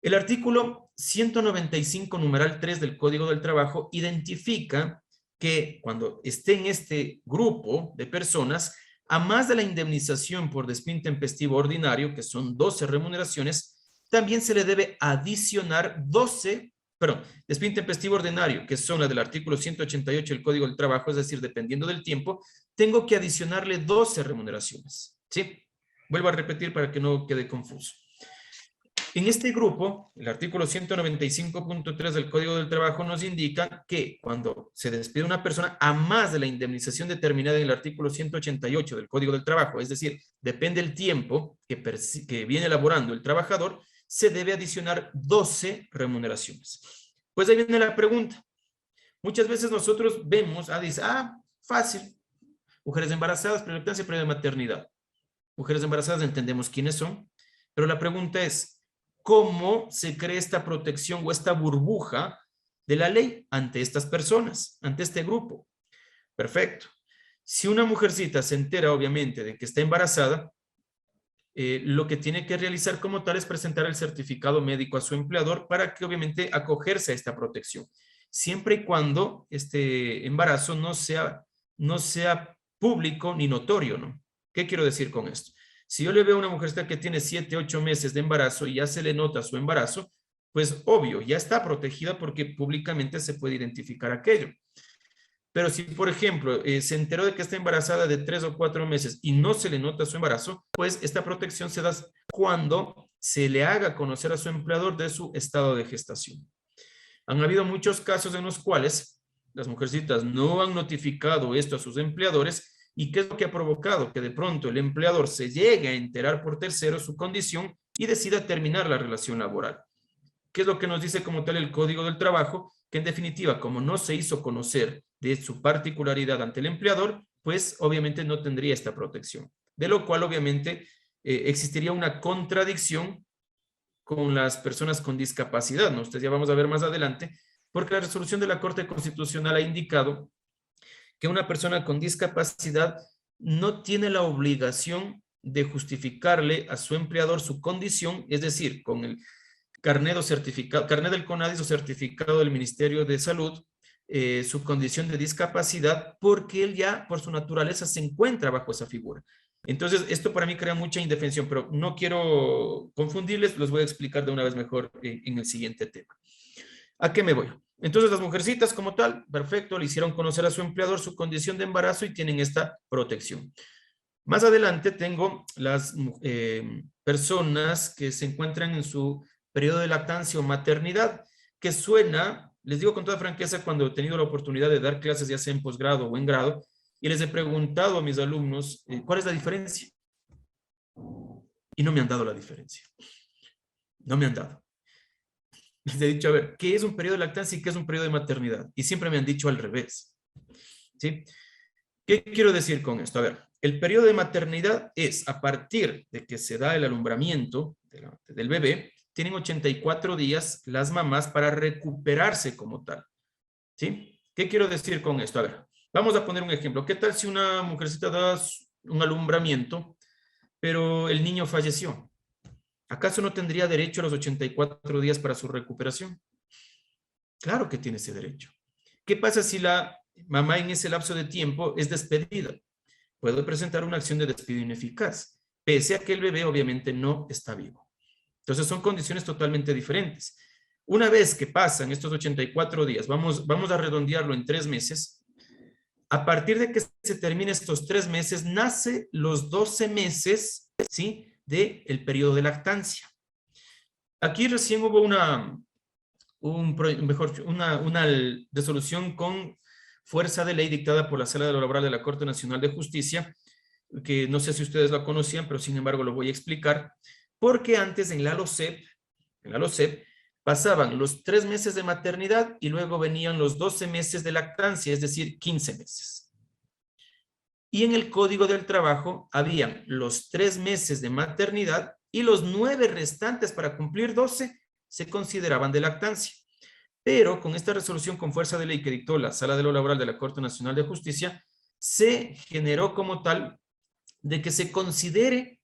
El artículo 195, numeral 3 del Código del Trabajo identifica que cuando esté en este grupo de personas, a más de la indemnización por despido intempestivo ordinario, que son 12 remuneraciones, también se le debe adicionar despido intempestivo ordinario, que son las del artículo 188 del Código del Trabajo, es decir, dependiendo del tiempo, tengo que adicionarle 12 remuneraciones, ¿sí? Vuelvo a repetir para que no quede confuso. En este grupo, el artículo 195.3 del Código del Trabajo nos indica que cuando se despide una persona, a más de la indemnización determinada en el artículo 188 del Código del Trabajo, es decir, depende del tiempo que viene elaborando el trabajador, se debe adicionar 12 remuneraciones. Pues ahí viene la pregunta. Muchas veces nosotros vemos, dice, fácil, mujeres embarazadas, prelactancia, periodo de maternidad. Mujeres embarazadas entendemos quiénes son, pero la pregunta es, ¿cómo se crea esta protección o esta burbuja de la ley ante estas personas, ante este grupo? Perfecto. Si una mujercita se entera, obviamente, de que está embarazada, lo que tiene que realizar como tal es presentar el certificado médico a su empleador para que, obviamente, acogerse a esta protección. Siempre y cuando este embarazo no sea público ni notorio, ¿no? ¿Qué quiero decir con esto? Si yo le veo a una mujercita que tiene 7, 8 meses de embarazo y ya se le nota su embarazo, pues obvio, ya está protegida porque públicamente se puede identificar aquello. Pero si, por ejemplo, se enteró de que está embarazada de 3 o 4 meses y no se le nota su embarazo, pues esta protección se da cuando se le haga conocer a su empleador de su estado de gestación. Han habido muchos casos en los cuales las mujercitas no han notificado esto a sus empleadores. ¿Y qué es lo que ha provocado? Que de pronto el empleador se llegue a enterar por terceros su condición y decida terminar la relación laboral. ¿Qué es lo que nos dice como tal el Código del Trabajo? Que en definitiva, como no se hizo conocer de su particularidad ante el empleador, pues obviamente no tendría esta protección. De lo cual obviamente existiría una contradicción con las personas con discapacidad, ¿no? Ustedes ya vamos a ver más adelante Porque la resolución de la Corte Constitucional ha indicado que una persona con discapacidad no tiene la obligación de justificarle a su empleador su condición, es decir, con el carnet o certificado, carnet del CONADIS o certificado del Ministerio de Salud, su condición de discapacidad, porque él ya por su naturaleza se encuentra bajo esa figura. Entonces, esto para mí crea mucha indefensión, pero no quiero confundirles, los voy a explicar de una vez mejor en el siguiente tema. ¿A qué me voy? Entonces, las mujercitas como tal, perfecto, le hicieron conocer a su empleador su condición de embarazo y tienen esta protección. Más adelante tengo las personas que se encuentran en su periodo de lactancia o maternidad, que suena, les digo con toda franqueza, cuando he tenido la oportunidad de dar clases ya sea en posgrado o en grado, y les he preguntado a mis alumnos, ¿cuál es la diferencia? Y no me han dado la diferencia. No me han dado. Les he dicho, a ver, ¿qué es un periodo de lactancia y qué es un periodo de maternidad? Y siempre me han dicho al revés. ¿Sí? ¿Qué quiero decir con esto? A ver, el periodo de maternidad es a partir de que se da el alumbramiento del bebé, tienen 84 días las mamás para recuperarse como tal. ¿Sí? ¿Qué quiero decir con esto? A ver, vamos a poner un ejemplo. ¿Qué tal si una mujercita da un alumbramiento, pero el niño falleció? ¿Acaso no tendría derecho a los 84 días para su recuperación? Claro que tiene ese derecho. ¿Qué pasa si la mamá en ese lapso de tiempo es despedida? Puede presentar una acción de despido ineficaz, pese a que el bebé obviamente no está vivo. Entonces son condiciones totalmente diferentes. Una vez que pasan estos 84 días, vamos a redondearlo en 3 meses, a partir de que se terminen estos 3 meses, nace los 12 meses, ¿sí?, del periodo de lactancia. Aquí recién hubo una resolución con fuerza de ley dictada por la Sala de lo Laboral de la Corte Nacional de Justicia, que no sé si ustedes la conocían, pero sin embargo lo voy a explicar, porque antes en la LOCEP pasaban los 3 meses de maternidad y luego venían los 12 meses de lactancia, es decir, 15 meses. Y en el Código del Trabajo habían los 3 meses de maternidad y los 9 restantes para cumplir 12 se consideraban de lactancia. Pero con esta resolución con fuerza de ley que dictó la Sala de lo Laboral de la Corte Nacional de Justicia, se generó como tal de que se considere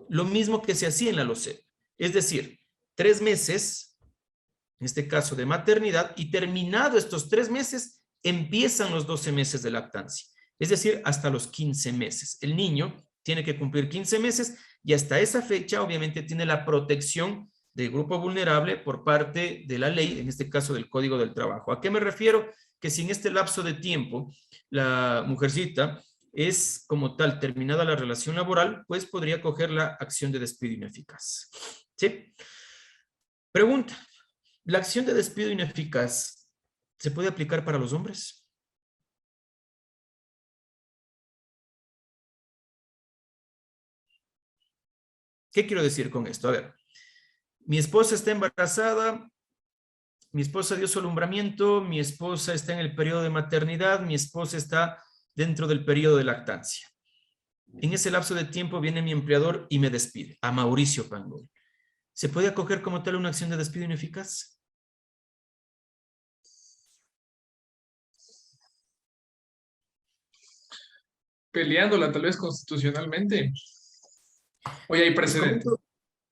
lo mismo que se hacía en la LOCEP. Es decir, 3 meses, en este caso de maternidad, y terminado estos 3 meses, empiezan los 12 meses de lactancia. Es decir, hasta los 15 meses. El niño tiene que cumplir 15 meses y hasta esa fecha obviamente tiene la protección de grupo vulnerable por parte de la ley, en este caso del Código del Trabajo. ¿A qué me refiero? Que si en este lapso de tiempo la mujercita es como tal terminada la relación laboral, pues podría coger la acción de despido ineficaz. ¿Sí? Pregunta, ¿la acción de despido ineficaz se puede aplicar para los hombres? ¿Qué quiero decir con esto? A ver, mi esposa está embarazada, mi esposa dio su alumbramiento, mi esposa está en el periodo de maternidad, mi esposa está dentro del periodo de lactancia. En ese lapso de tiempo viene mi empleador y me despide, a Mauricio Pangol. ¿Se puede acoger como tal una acción de despido ineficaz? Peleándola tal vez constitucionalmente. Oye, hay precedentes.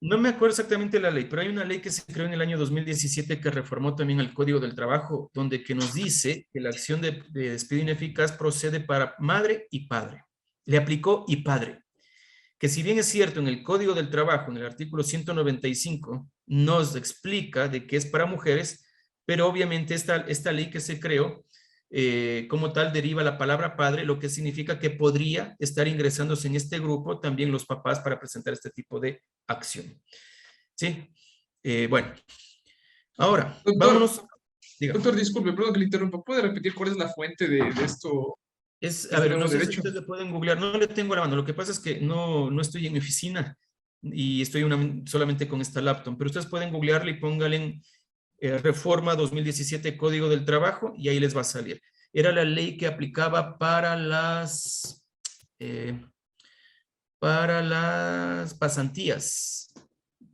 No me acuerdo exactamente la ley, pero hay una ley que se creó en el año 2017 que reformó también el Código del Trabajo, donde que nos dice que la acción de despido ineficaz procede para madre y padre. Le aplicó y padre. Que si bien es cierto en el Código del Trabajo, en el artículo 195, nos explica de que es para mujeres, pero obviamente esta ley que se creó como tal deriva la palabra padre, lo que significa que podría estar ingresándose en este grupo también los papás para presentar este tipo de acción. ¿Sí? Bueno, ahora, Doctor, vámonos. Doctor, disculpe, perdón que le interrumpa. ¿Puede repetir cuál es la fuente de esto? A ver, no sé si derecho. ustedes le pueden googlear, no le tengo a la mano, lo que pasa es que no estoy en mi oficina y estoy solamente con esta laptop, pero ustedes pueden googlearle y pónganle Reforma 2017 Código del Trabajo y ahí les va a salir. Era la ley que aplicaba para las pasantías.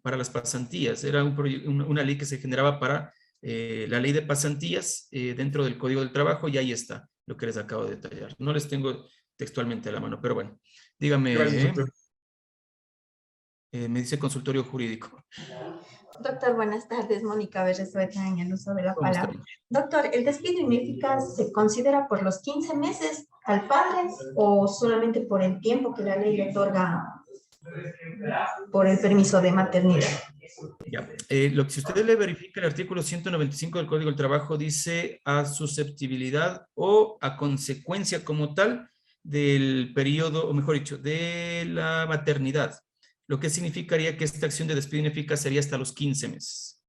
Para las pasantías. Era una ley que se generaba para la ley de pasantías dentro del Código del Trabajo, y ahí está lo que les acabo de detallar. No les tengo textualmente a la mano, pero bueno, dígame. Gracias, doctor. Me dice consultorio jurídico. Doctor, buenas tardes. Mónica Berresueta en el uso de la ¿Cómo está? palabra. Doctor, ¿el despido ineficaz se considera por los 15 meses al padre o solamente por el tiempo que la ley le otorga por el permiso de maternidad? Ya. Lo que si usted le verifica el artículo 195 del Código del Trabajo dice a susceptibilidad o a consecuencia como tal del periodo, o mejor dicho, de la maternidad. Lo que significaría que esta acción de despido ineficaz sería hasta los 15 meses.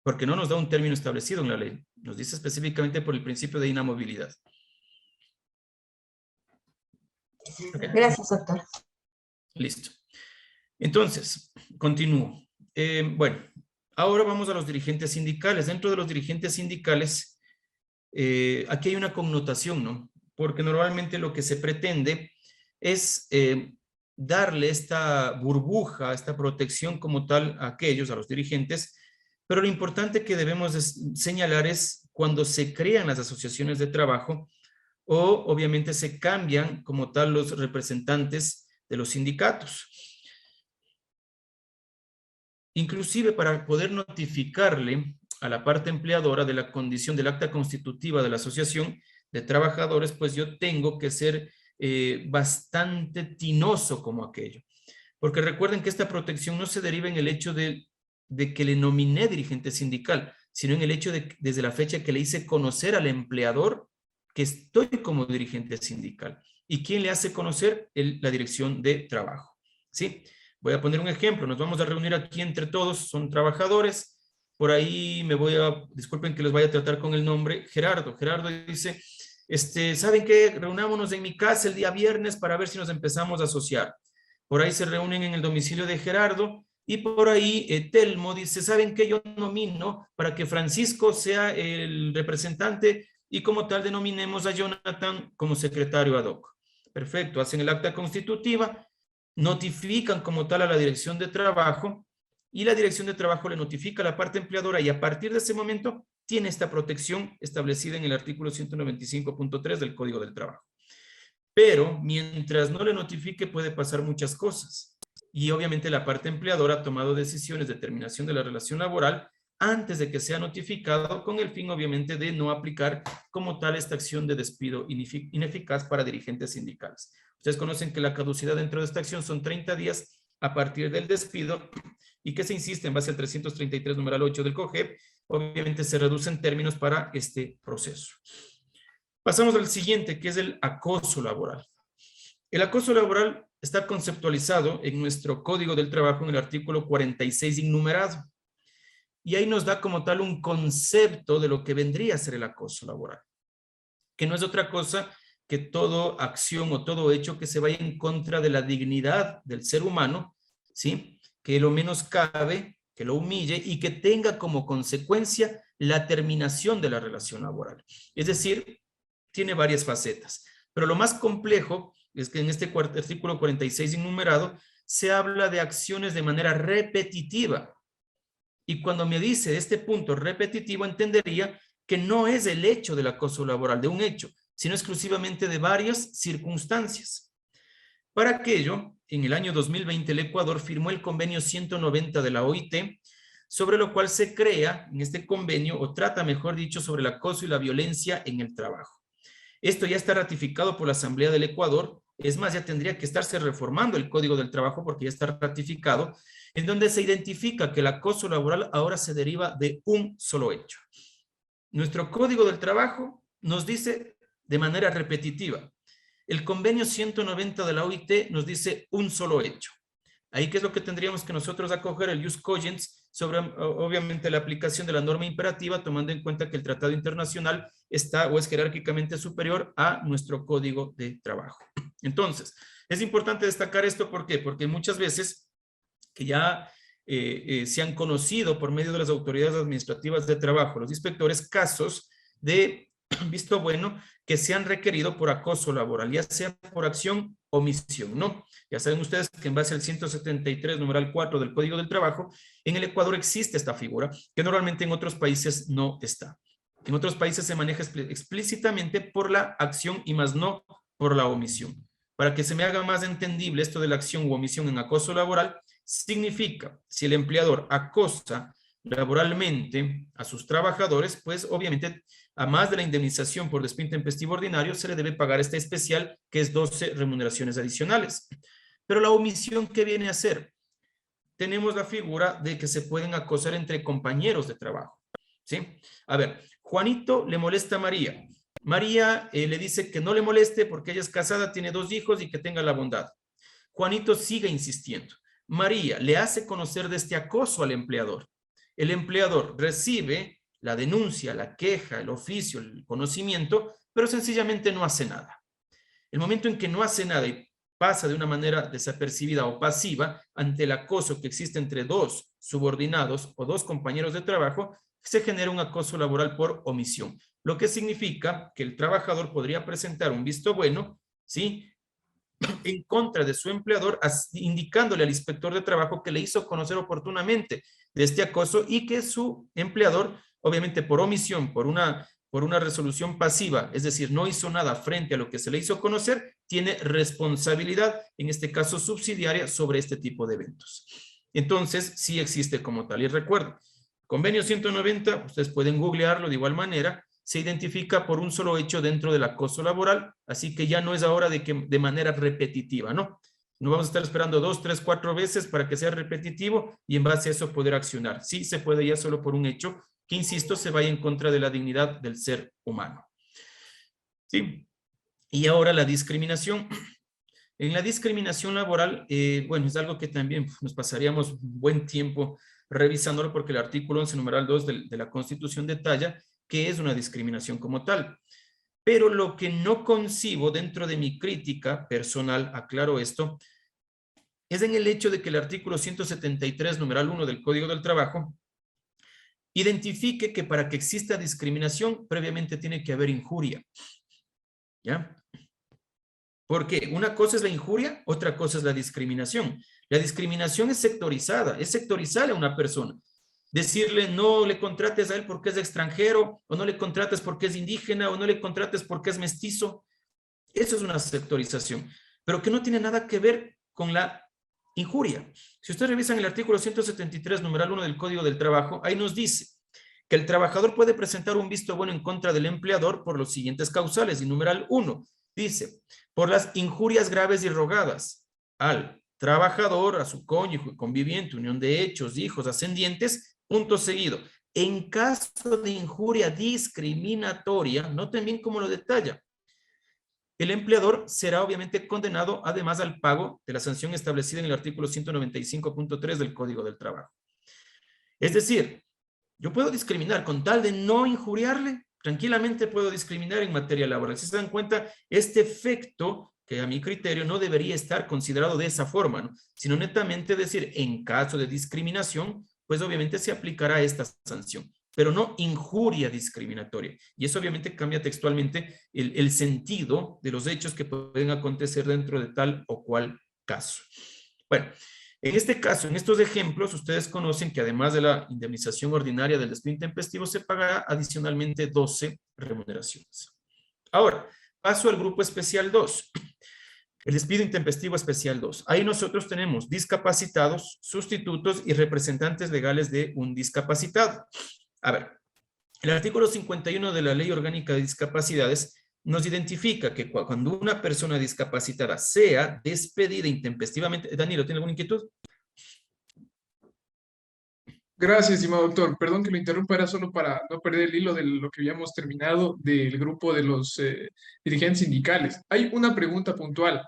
Porque no nos da un término establecido en la ley. Nos dice específicamente por el principio de inamovilidad. Okay. Gracias, doctor. Listo. Entonces, continúo. Bueno, ahora vamos a los dirigentes sindicales. Dentro de los dirigentes sindicales, aquí hay una connotación, ¿no? Porque normalmente lo que se pretende es darle esta burbuja, esta protección como tal a aquellos, a los dirigentes, pero lo importante que debemos señalar es cuando se crean las asociaciones de trabajo o obviamente se cambian como tal los representantes de los sindicatos. Inclusive para poder notificarle a la parte empleadora de la condición del acta constitutiva de la asociación de trabajadores, pues yo tengo que ser bastante tinoso como aquello. Porque recuerden que esta protección no se deriva en el hecho de que le nominé dirigente sindical, sino en el hecho de desde la fecha que le hice conocer al empleador que estoy como dirigente sindical. ¿Y quién le hace conocer? La dirección de trabajo. ¿Sí? Voy a poner un ejemplo. Nos vamos a reunir aquí entre todos, son trabajadores. Por ahí disculpen que les vaya a tratar con el nombre, Gerardo. Gerardo dice, ¿saben qué? Reunámonos en mi casa el día viernes para ver si nos empezamos a asociar. Por ahí se reúnen en el domicilio de Gerardo y por ahí Telmo dice, ¿saben qué? Yo nomino para que Francisco sea el representante y como tal denominemos a Jonathan como secretario ad hoc. Perfecto, hacen el acta constitutiva, notifican como tal a la dirección de trabajo y la dirección de trabajo le notifica a la parte empleadora y a partir de ese momento tiene esta protección establecida en el artículo 195.3 del Código del Trabajo. Pero mientras no le notifique puede pasar muchas cosas. Y obviamente la parte empleadora ha tomado decisiones de terminación de la relación laboral antes de que sea notificado con el fin obviamente de no aplicar como tal esta acción de despido ineficaz para dirigentes sindicales. Ustedes conocen que la caducidad dentro de esta acción son 30 días a partir del despido y que se insiste en base al 333 numeral 8 del COGEP, obviamente se reducen términos para este proceso. Pasamos al siguiente, que es el acoso laboral. El acoso laboral está conceptualizado en nuestro Código del Trabajo en el artículo 46 innumerado. Y ahí nos da como tal un concepto de lo que vendría a ser el acoso laboral, que no es otra cosa que toda acción o todo hecho que se vaya en contra de la dignidad del ser humano, ¿sí? Que lo menos cabe, que lo humille y que tenga como consecuencia la terminación de la relación laboral. Es decir, tiene varias facetas, pero lo más complejo es que en este artículo 46 innumerado se habla de acciones de manera repetitiva. Y cuando me dice este punto repetitivo, entendería que no es el hecho del acoso laboral, de un hecho, sino exclusivamente de varias circunstancias. Para aquello, en el año 2020, el Ecuador firmó el convenio 190 de la OIT, sobre lo cual se crea en este convenio, o trata, mejor dicho, sobre el acoso y la violencia en el trabajo. Esto ya está ratificado por la Asamblea del Ecuador, es más, ya tendría que estarse reformando el Código del Trabajo porque ya está ratificado, en donde se identifica que el acoso laboral ahora se deriva de un solo hecho. Nuestro Código del Trabajo nos dice de manera repetitiva. El convenio 190 de la OIT nos dice un solo hecho. Ahí, ¿qué es lo que tendríamos que nosotros acoger? El jus cogens sobre, obviamente, la aplicación de la norma imperativa, tomando en cuenta que el tratado internacional está o es jerárquicamente superior a nuestro Código de Trabajo. Entonces, es importante destacar esto, ¿por qué? Porque muchas veces que ya se han conocido por medio de las autoridades administrativas de trabajo, los inspectores, casos de visto bueno que se han requerido por acoso laboral, ya sea por acción o omisión, ¿no? Ya saben ustedes que en base al 173, numeral 4 del Código del Trabajo, en el Ecuador existe esta figura, que normalmente en otros países no está. En otros países se maneja explícitamente por la acción y más no por la omisión. Para que se me haga más entendible esto de la acción u omisión en acoso laboral, significa, si el empleador acosa laboralmente a sus trabajadores, pues obviamente, a más de la indemnización por despido intempestivo ordinario, se le debe pagar esta especial, que es 12 remuneraciones adicionales. Pero la omisión, ¿qué viene a ser? Tenemos la figura de que se pueden acosar entre compañeros de trabajo, ¿sí? A ver, Juanito le molesta a María. María le dice que no le moleste porque ella es casada, tiene 2 hijos y que tenga la bondad. Juanito sigue insistiendo. María le hace conocer de este acoso al empleador. El empleador recibe la denuncia, la queja, el oficio, el conocimiento, pero sencillamente no hace nada. El momento en que no hace nada y pasa de una manera desapercibida o pasiva ante el acoso que existe entre 2 subordinados o 2 compañeros de trabajo, se genera un acoso laboral por omisión, lo que significa que el trabajador podría presentar un visto bueno, ¿sí?, en contra de su empleador, indicándole al inspector de trabajo que le hizo conocer oportunamente de este acoso y que su empleador, obviamente por omisión, por una resolución pasiva, es decir, no hizo nada frente a lo que se le hizo conocer, tiene responsabilidad, en este caso subsidiaria, sobre este tipo de eventos. Entonces, sí existe como tal. Y recuerden, convenio 190, ustedes pueden googlearlo de igual manera, se identifica por un solo hecho dentro del acoso laboral, así que ya no es ahora de manera repetitiva, ¿no? No vamos a estar esperando 2, 3, 4 veces para que sea repetitivo y en base a eso poder accionar. Sí se puede ya solo por un hecho que, insisto, se vaya en contra de la dignidad del ser humano. ¿Sí? Y ahora la discriminación. En la discriminación laboral, bueno, es algo que también nos pasaríamos un buen tiempo revisándolo porque el artículo 11, numeral 2 de la Constitución detalla que es una discriminación como tal. Pero lo que no concibo dentro de mi crítica personal, aclaro esto, es en el hecho de que el artículo 173, numeral 1 del Código del Trabajo, identifique que para que exista discriminación, previamente tiene que haber injuria. ¿Ya? Porque una cosa es la injuria, otra cosa es la discriminación. La discriminación es sectorizar a una persona. Decirle no le contrates a él porque es extranjero, o no le contrates porque es indígena, o no le contrates porque es mestizo. Eso es una sectorización, pero que no tiene nada que ver con la injuria. Si ustedes revisan el artículo 173, numeral 1 del Código del Trabajo, ahí nos dice que el trabajador puede presentar un visto bueno en contra del empleador por los siguientes causales. Y numeral 1 dice, por las injurias graves y rogadas al trabajador, a su cónyuge, conviviente, unión de hechos, hijos, ascendientes, punto seguido. En caso de injuria discriminatoria, noten bien cómo lo detalla, el empleador será obviamente condenado además al pago de la sanción establecida en el artículo 195.3 del Código del Trabajo. Es decir, yo puedo discriminar con tal de no injuriarle, tranquilamente puedo discriminar en materia laboral. Si se dan cuenta, este efecto, que a mi criterio no debería estar considerado de esa forma, ¿no?, sino netamente decir, en caso de discriminación, pues obviamente se aplicará esta sanción, pero no injuria discriminatoria. Y eso obviamente cambia textualmente el sentido de los hechos que pueden acontecer dentro de tal o cual caso. Bueno, en este caso, en estos ejemplos, ustedes conocen que además de la indemnización ordinaria del despido intempestivo, se pagará adicionalmente 12 remuneraciones. Ahora, paso al grupo especial 2. El despido intempestivo especial 2. Ahí nosotros tenemos discapacitados, sustitutos y representantes legales de un discapacitado. A ver, el artículo 51 de la Ley Orgánica de Discapacidades nos identifica que cuando una persona discapacitada sea despedida intempestivamente... Danilo, ¿tiene alguna inquietud? Gracias, estimado doctor. Perdón que lo interrumpa, era solo para no perder el hilo de lo que habíamos terminado del grupo de los dirigentes sindicales. Hay una pregunta puntual.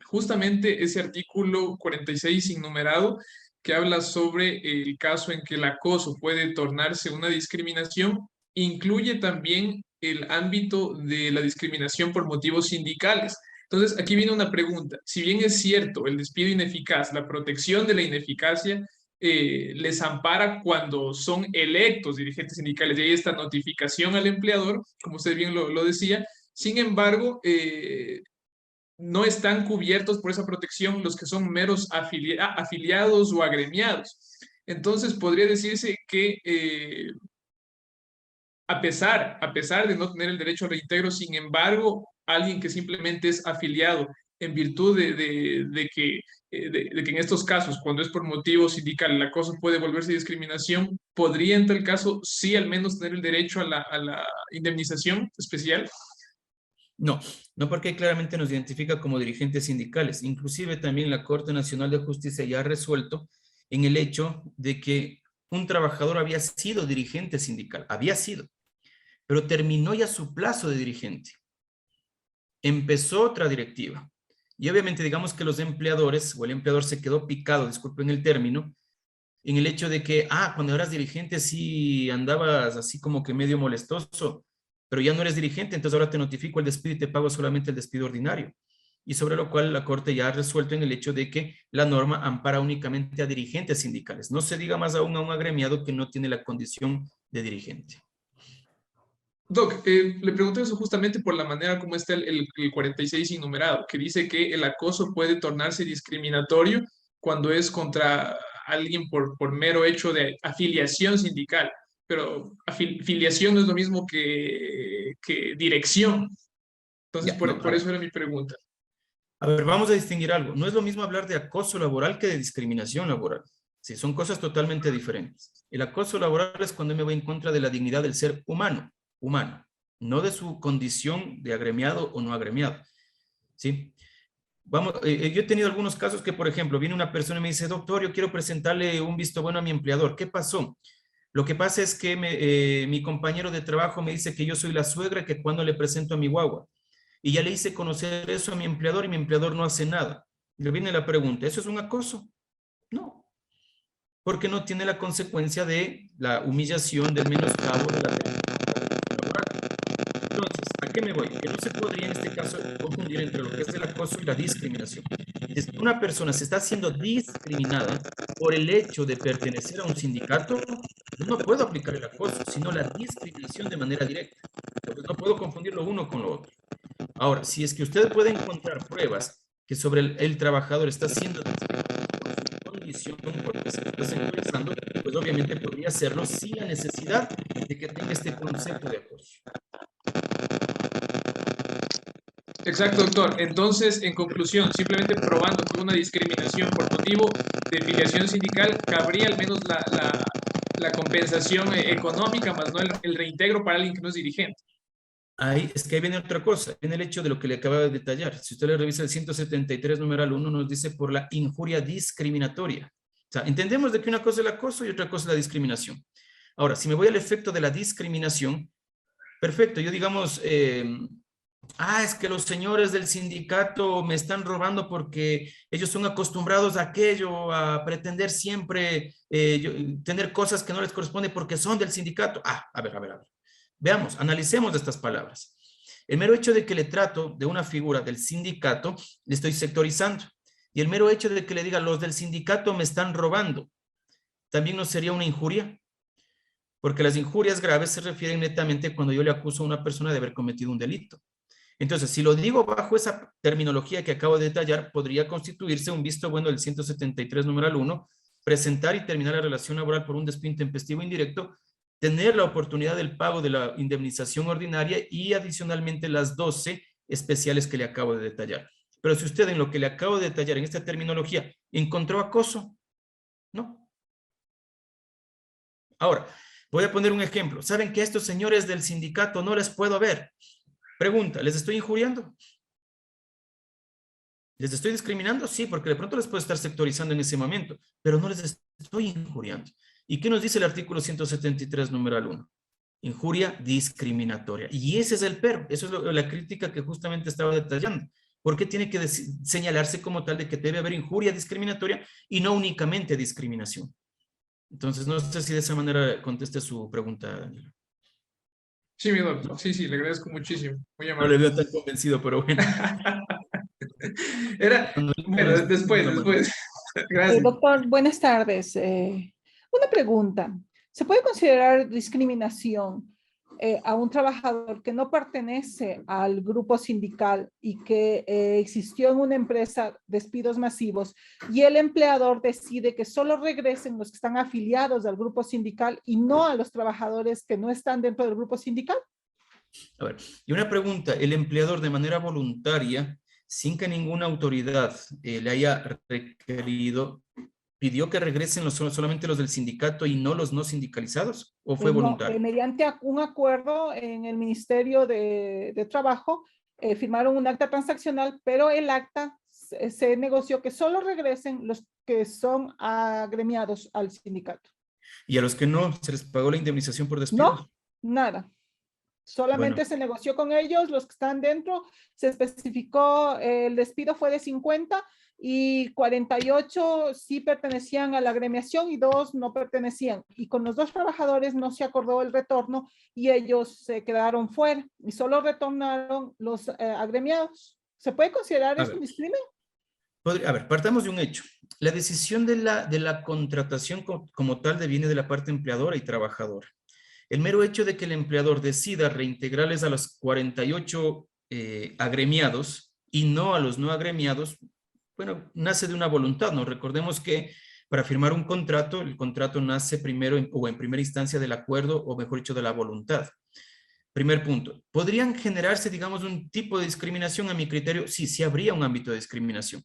Justamente ese artículo 46 innumerado que habla sobre el caso en que el acoso puede tornarse una discriminación, incluye también el ámbito de la discriminación por motivos sindicales. Entonces, aquí viene una pregunta. Si bien es cierto, el despido ineficaz, la protección de la ineficacia, les ampara cuando son electos dirigentes sindicales. Y hay esta notificación al empleador, como usted bien lo decía. Sin embargo, no están cubiertos por esa protección los que son meros afiliados o agremiados. Entonces, podría decirse que a pesar de no tener el derecho al reintegro, sin embargo, alguien que simplemente es afiliado en virtud de que en estos casos, cuando es por motivo sindical, el acoso puede volverse discriminación, podría en tal caso sí al menos tener el derecho a la indemnización especial. No, no, porque claramente nos identifica como dirigentes sindicales. Inclusive también la Corte Nacional de Justicia ya ha resuelto en el hecho de que un trabajador había sido dirigente sindical, había sido, pero terminó ya su plazo de dirigente. Empezó otra directiva. Y obviamente digamos que los empleadores o el empleador se quedó picado, disculpen el término, en el hecho de que, cuando eras dirigente sí andabas así como que medio molestoso, pero ya no eres dirigente, entonces ahora te notifico el despido y te pago solamente el despido ordinario. Y sobre lo cual la Corte ya ha resuelto en el hecho de que la norma ampara únicamente a dirigentes sindicales. No se diga más aún a un agremiado que no tiene la condición de dirigente. Doc, le pregunto eso justamente por la manera como está el 46 innumerado, que dice que el acoso puede tornarse discriminatorio cuando es contra alguien por mero hecho de afiliación sindical, pero afiliación no es lo mismo que dirección. Entonces, Ya, por eso era mi pregunta. A ver, vamos a distinguir algo. No es lo mismo hablar de acoso laboral que de discriminación laboral. Sí, son cosas totalmente diferentes. El acoso laboral es cuando me voy en contra de la dignidad del ser humano, no de su condición de agremiado o no agremiado. ¿Sí? Vamos, yo he tenido algunos casos que, por ejemplo, viene una persona y me dice, doctor, yo quiero presentarle un visto bueno a mi empleador. ¿Qué pasó? Lo que pasa es que mi compañero de trabajo me dice que yo soy la suegra, que cuando le presento a mi guagua. Y ya le hice conocer eso a mi empleador y mi empleador no hace nada. Y le viene la pregunta, ¿eso es un acoso? No, porque no tiene la consecuencia de la humillación, del menoscabo, de la laboral. Entonces, ¿a qué me voy? Que no se podría en este caso confundir entre lo que es el acoso y la discriminación. Si una persona se está siendo discriminada por el hecho de pertenecer a un sindicato, yo no puedo aplicar el acoso, sino la discriminación de manera directa. Entonces, no puedo confundir lo uno con lo otro. Ahora, si es que usted puede encontrar pruebas que sobre el trabajador está siendo discriminado por su condición, porque se está sectorizando, pues obviamente podría hacerlo sin la necesidad de que tenga este concepto de acoso. Exacto, doctor. Entonces, en conclusión, simplemente probando que una discriminación por motivo de filiación sindical, cabría al menos la compensación económica, más no el reintegro para alguien que no es dirigente. Es que ahí viene otra cosa, viene el hecho de lo que le acaba de detallar. Si usted le revisa el 173 numeral 1, nos dice por la injuria discriminatoria. O sea, entendemos de que una cosa es el acoso y otra cosa es la discriminación. Ahora, si me voy al efecto de la discriminación, perfecto, yo digamos, es que los señores del sindicato me están robando porque ellos son acostumbrados a aquello, a pretender siempre tener cosas que no les corresponden porque son del sindicato. A ver. Veamos, analicemos estas palabras. El mero hecho de que le trato de una figura del sindicato, le estoy sectorizando. Y el mero hecho de que le diga, los del sindicato me están robando, también no sería una injuria. Porque las injurias graves se refieren netamente cuando yo le acuso a una persona de haber cometido un delito. Entonces, si lo digo bajo esa terminología que acabo de detallar, podría constituirse un visto bueno del 173 numeral 1, presentar y terminar la relación laboral por un despido intempestivo indirecto, tener la oportunidad del pago de la indemnización ordinaria y adicionalmente las 12 especiales que le acabo de detallar. Pero si usted en lo que le acabo de detallar en esta terminología encontró acoso, no. Ahora, voy a poner un ejemplo. ¿Saben que a estos señores del sindicato no les puedo ver? Pregunta, ¿les estoy injuriando? ¿Les estoy discriminando? Sí, porque de pronto les puedo estar sectorizando en ese momento, pero no les estoy injuriando. ¿Y qué nos dice el artículo 173, numeral 1? Injuria discriminatoria. Y ese es el pero, eso es la crítica que justamente estaba detallando. ¿Por qué tiene que señalarse como tal de que debe haber injuria discriminatoria y no únicamente discriminación? Entonces, no sé si de esa manera conteste su pregunta, Daniela. Sí, mi doctor. Sí, le agradezco muchísimo. Muy No amable. le veo tan convencido, pero bueno. Bueno, después. Gracias. Doctor, buenas tardes. Una pregunta. ¿Se puede considerar discriminación a un trabajador que no pertenece al grupo sindical y que existió en una empresa despidos masivos y el empleador decide que solo regresen los que están afiliados al grupo sindical y no a los trabajadores que no están dentro del grupo sindical? A ver, y una pregunta, ¿el empleador de manera voluntaria, sin que ninguna autoridad le haya requerido, pidió que regresen solamente los del sindicato y no los no sindicalizados? ¿O fue voluntario? Mediante un acuerdo en el Ministerio de Trabajo, firmaron un acta transaccional, pero el acta se negoció que solo regresen los que son agremiados al sindicato. ¿Y a los que no se les pagó la indemnización por despido? No, nada. Solamente Bueno. se negoció con ellos, los que están dentro, se especificó, el despido fue de 50 y 48 sí pertenecían a la agremiación y 2 no pertenecían. Y con los 2 trabajadores no se acordó el retorno y ellos se quedaron fuera y solo retornaron los agremiados. ¿Se puede considerar esto un discrimen? A ver, partamos de un hecho. La decisión de la contratación como tal viene de la parte empleadora y trabajadora. El mero hecho de que el empleador decida reintegrarles a los 48 agremiados y no a los no agremiados, bueno, nace de una voluntad, ¿no? Recordemos que para firmar un contrato, el contrato nace primero o en primera instancia del acuerdo, o mejor dicho, de la voluntad. Primer punto. ¿Podrían generarse, digamos, un tipo de discriminación? A mi criterio, sí, sí habría un ámbito de discriminación.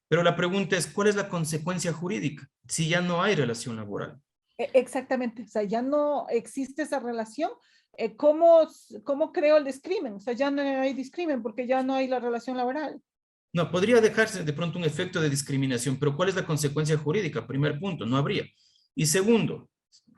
Pero la pregunta es, ¿cuál es la consecuencia jurídica si ya no hay relación laboral? Exactamente, o sea, ya no existe esa relación. ¿Cómo creo el discrimen? O sea, ya no hay discrimen porque ya no hay la relación laboral. No, podría dejarse de pronto un efecto de discriminación, pero ¿cuál es la consecuencia jurídica? Primer punto, no habría. Y segundo,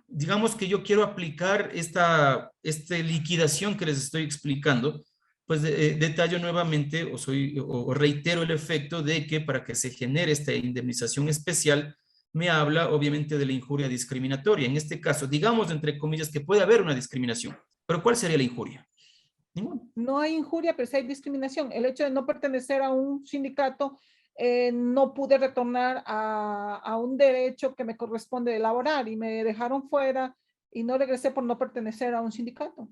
digamos que yo quiero aplicar esta liquidación que les estoy explicando, pues detallo nuevamente o reitero el efecto de que para que se genere esta indemnización especial, me habla obviamente de la injuria discriminatoria. En este caso, digamos entre comillas que puede haber una discriminación, pero ¿cuál sería la injuria? Ninguna. No hay injuria, pero sí hay discriminación. El hecho de no pertenecer a un sindicato, no pude retornar a un derecho que me corresponde de laborar y me dejaron fuera y no regresé por no pertenecer a un sindicato.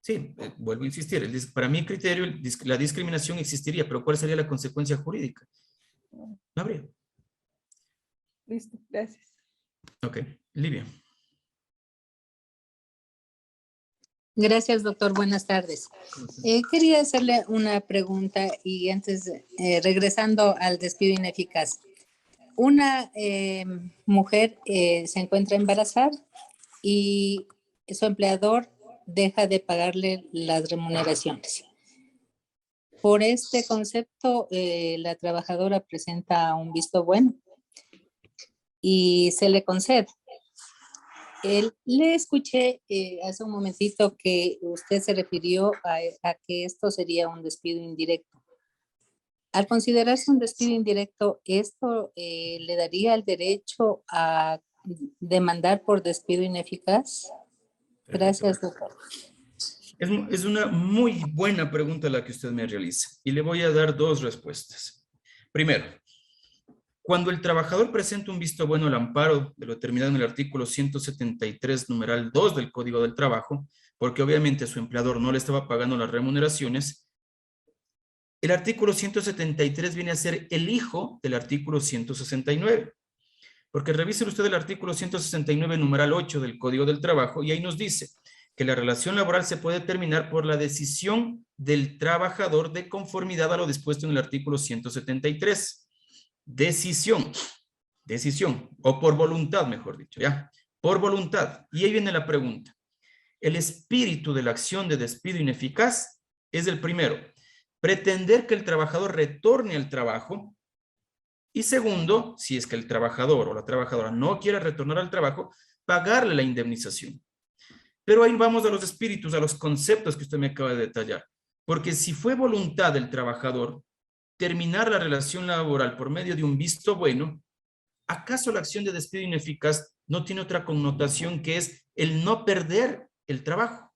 Sí, vuelvo a insistir, para mi criterio la discriminación existiría, pero ¿cuál sería la consecuencia jurídica? No habría. Listo, gracias. Ok, Livia. Gracias, doctor. Buenas tardes. Quería hacerle una pregunta y antes, regresando al despido ineficaz. Una mujer se encuentra embarazada y su empleador deja de pagarle las remuneraciones. Por este concepto, la trabajadora presenta un visto bueno y se le concede. Le escuché hace un momentito que usted se refirió a que esto sería un despido indirecto. Al considerarse un despido indirecto, ¿esto le daría el derecho a demandar por despido ineficaz? Gracias, doctor. Es una muy buena pregunta la que usted me realiza y le voy a dar 2 respuestas. Primero, cuando el trabajador presenta un visto bueno al amparo de lo determinado en el artículo 173, numeral 2 del Código del Trabajo, porque obviamente su empleador no le estaba pagando las remuneraciones, el artículo 173 viene a ser el hijo del artículo 169. Porque revise usted el artículo 169, numeral 8 del Código del Trabajo, y ahí nos dice que la relación laboral se puede terminar por la decisión del trabajador de conformidad a lo dispuesto en el artículo 173. Decisión, o por voluntad, mejor dicho, ¿ya? Por voluntad. Y ahí viene la pregunta. El espíritu de la acción de despido ineficaz es el primero, pretender que el trabajador retorne al trabajo. Y segundo, si es que el trabajador o la trabajadora no quiere retornar al trabajo, pagarle la indemnización. Pero ahí vamos a los espíritus, a los conceptos que usted me acaba de detallar. Porque si fue voluntad del trabajador terminar la relación laboral por medio de un visto bueno, ¿acaso la acción de despido ineficaz no tiene otra connotación que es el no perder el trabajo?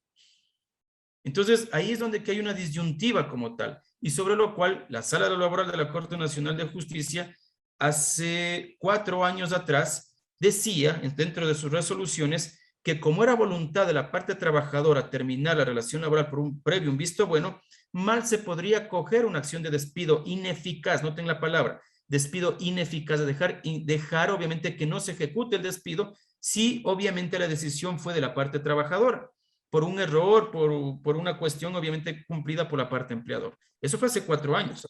Entonces, ahí es donde que hay una disyuntiva como tal, y sobre lo cual la Sala Laboral de la Corte Nacional de Justicia hace 4 años atrás decía, dentro de sus resoluciones, que como era voluntad de la parte trabajadora terminar la relación laboral por un previo, un visto bueno, mal se podría coger una acción de despido ineficaz, noten la palabra, despido ineficaz, de dejar obviamente que no se ejecute el despido si obviamente la decisión fue de la parte trabajadora, por un error, por una cuestión obviamente cumplida por la parte empleador. Eso fue hace 4 años.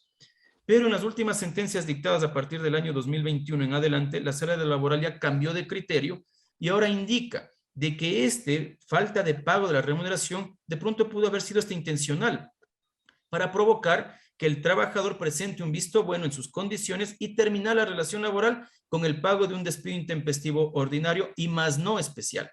Pero en las últimas sentencias dictadas a partir del año 2021 en adelante, la sala de laboral ya cambió de criterio y ahora indica de que falta de pago de la remuneración de pronto pudo haber sido intencional para provocar que el trabajador presente un visto bueno en sus condiciones y terminar la relación laboral con el pago de un despido intempestivo ordinario y más no especial.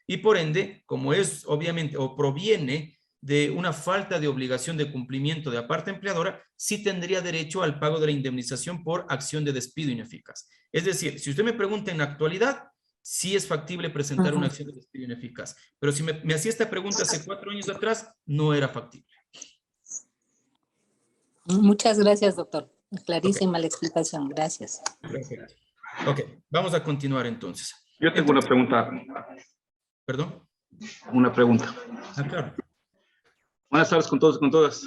Y por ende, como es obviamente o proviene de una falta de obligación de cumplimiento de la parte empleadora, sí tendría derecho al pago de la indemnización por acción de despido ineficaz. Es decir, si usted me pregunta en la actualidad, sí es factible presentar una acción de despido ineficaz. Pero si me hacía esta pregunta hace 4 años atrás, no era factible. Muchas gracias, doctor. Clarísima la explicación. Gracias. Perfecto. Ok, vamos a continuar entonces. Yo tengo una pregunta. ¿Perdón? Una pregunta. Ah, claro. Buenas tardes con todos y con todas.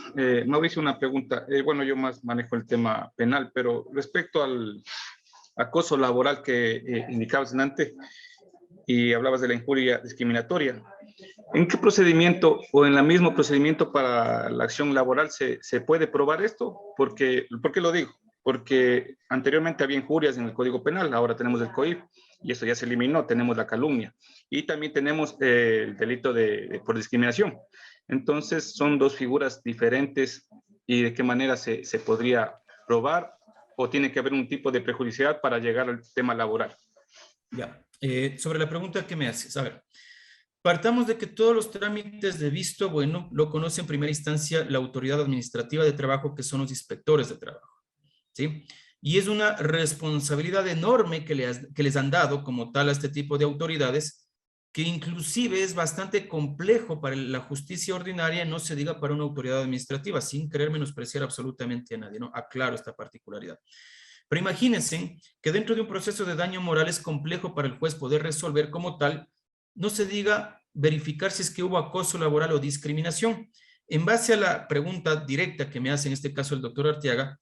Mauricio, una pregunta. Bueno, yo más manejo el tema penal, pero respecto al acoso laboral que indicabas antes y hablabas de la injuria discriminatoria, ¿en qué procedimiento o en el mismo procedimiento para la acción laboral se puede probar esto? ¿Por qué lo digo? Porque anteriormente había injurias en el Código Penal, ahora tenemos el COIP y eso ya se eliminó, tenemos la calumnia y también tenemos el delito por discriminación. Entonces son dos figuras diferentes y de qué manera se podría probar o tiene que haber un tipo de prejudicialidad para llegar al tema laboral. Ya, sobre la pregunta que me haces, a ver, partamos de que todos los trámites de visto bueno lo conoce en primera instancia la autoridad administrativa de trabajo, que son los inspectores de trabajo, ¿sí? Y es una responsabilidad enorme que les han dado como tal a este tipo de autoridades, que inclusive es bastante complejo para la justicia ordinaria, no se diga para una autoridad administrativa, sin querer menospreciar absolutamente a nadie, ¿no? Aclaro esta particularidad. Pero imagínense que dentro de un proceso de daño moral es complejo para el juez poder resolver como tal, no se diga verificar si es que hubo acoso laboral o discriminación. En base a la pregunta directa que me hace en este caso el doctor Arteaga,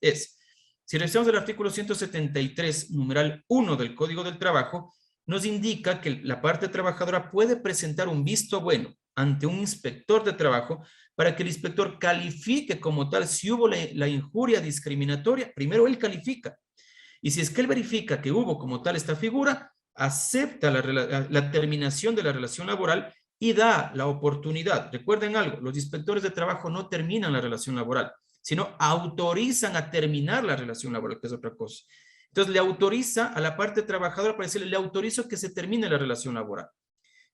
si revisamos el artículo 173, numeral 1 del Código del Trabajo, nos indica que la parte trabajadora puede presentar un visto bueno ante un inspector de trabajo para que el inspector califique como tal si hubo la injuria discriminatoria. Primero él califica. Y si es que él verifica que hubo como tal esta figura, acepta la terminación de la relación laboral y da la oportunidad. Recuerden algo, los inspectores de trabajo no terminan la relación laboral, sino autorizan a terminar la relación laboral, que es otra cosa. Entonces le autoriza a la parte trabajadora para decirle, le autorizo que se termine la relación laboral.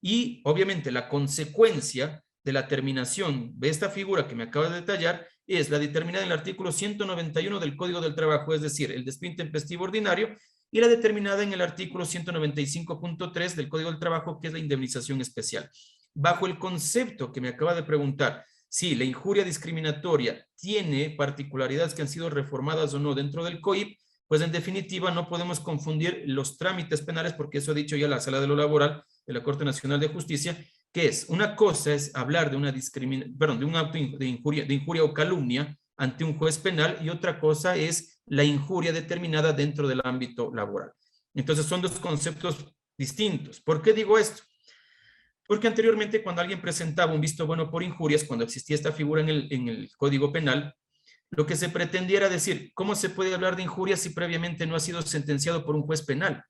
Y obviamente la consecuencia de la terminación de esta figura que me acaba de detallar es la determinada en el artículo 191 del Código del Trabajo, es decir, el despido intempestivo ordinario, y la determinada en el artículo 195.3 del Código del Trabajo, que es la indemnización especial. Bajo el concepto que me acaba de preguntar, si la injuria discriminatoria tiene particularidades que han sido reformadas o no dentro del COIP, pues en definitiva no podemos confundir los trámites penales, porque eso ha dicho ya la Sala de lo Laboral de la Corte Nacional de Justicia, que es, una cosa es hablar de de un acto de injuria o calumnia ante un juez penal, y otra cosa es la injuria determinada dentro del ámbito laboral. Entonces son dos conceptos distintos. ¿Por qué digo esto? Porque anteriormente cuando alguien presentaba un visto bueno por injurias, cuando existía esta figura en el Código Penal, lo que se pretendía era decir, ¿cómo se puede hablar de injurias si previamente no ha sido sentenciado por un juez penal?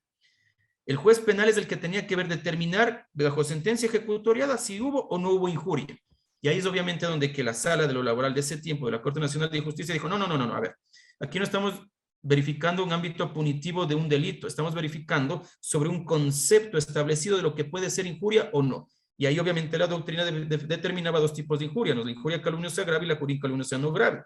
El juez penal es el que tenía que determinar bajo sentencia ejecutoriada si hubo o no hubo injuria. Y ahí es obviamente donde que la Sala de lo Laboral de ese tiempo de la Corte Nacional de Justicia dijo, no, a ver, aquí no estamos verificando un ámbito punitivo de un delito, estamos verificando sobre un concepto establecido de lo que puede ser injuria o no. Y ahí obviamente la doctrina determinaba dos tipos de injuria, ¿no? La injuria calumniosa grave y la injuria calumniosa no grave.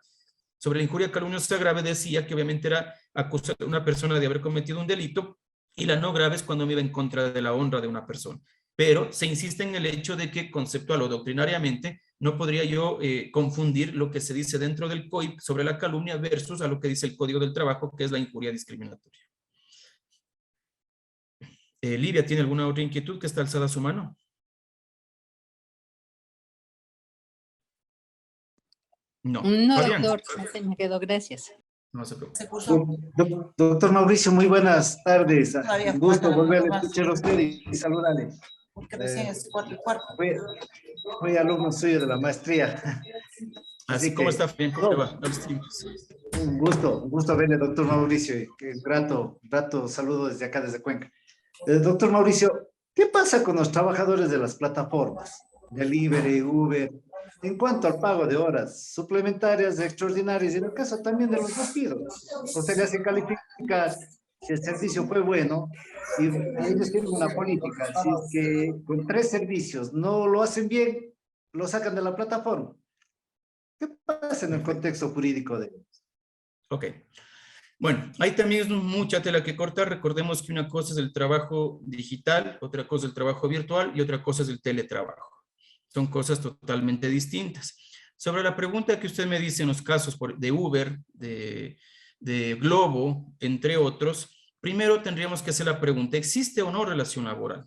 Sobre la injuria calumniosa grave decía que obviamente era acusar a una persona de haber cometido un delito, y la no grave es cuando me iba en contra de la honra de una persona. Pero se insiste en el hecho de que conceptual o doctrinariamente no podría yo confundir lo que se dice dentro del COIP sobre la calumnia versus a lo que dice el Código del Trabajo, que es la injuria discriminatoria. Livia, ¿tiene alguna otra inquietud que está alzada a su mano? No. No, Fabián. doctor, se me quedó, gracias. No se preocupe. Doctor Mauricio, muy buenas tardes. Todavía Un gusto falta volver algo a más. escuchar a usted y saludarle. Porque recién es 4:15. Fui alumno suyo de la maestría. Así como está, Fabián, ¿cómo le va? Un gusto verle, doctor Mauricio. Y qué grato saludo desde acá, desde Cuenca. Doctor Mauricio, ¿qué pasa con los trabajadores de las plataformas? Delivery, Uber, en cuanto al pago de horas suplementarias, extraordinarias, y en el caso también de los despidos. Usted le hace calificar si el servicio fue bueno y ellos tienen una política. Si es que con 3 servicios no lo hacen bien, lo sacan de la plataforma. ¿Qué pasa en el contexto jurídico de ellos? Ok. Bueno, ahí también es mucha tela que cortar. Recordemos que una cosa es el trabajo digital, otra cosa es el trabajo virtual y otra cosa es el teletrabajo. Son cosas totalmente distintas. Sobre la pregunta que usted me dice en los casos de Uber, de Globo, entre otros, primero tendríamos que hacer la pregunta, ¿existe o no relación laboral?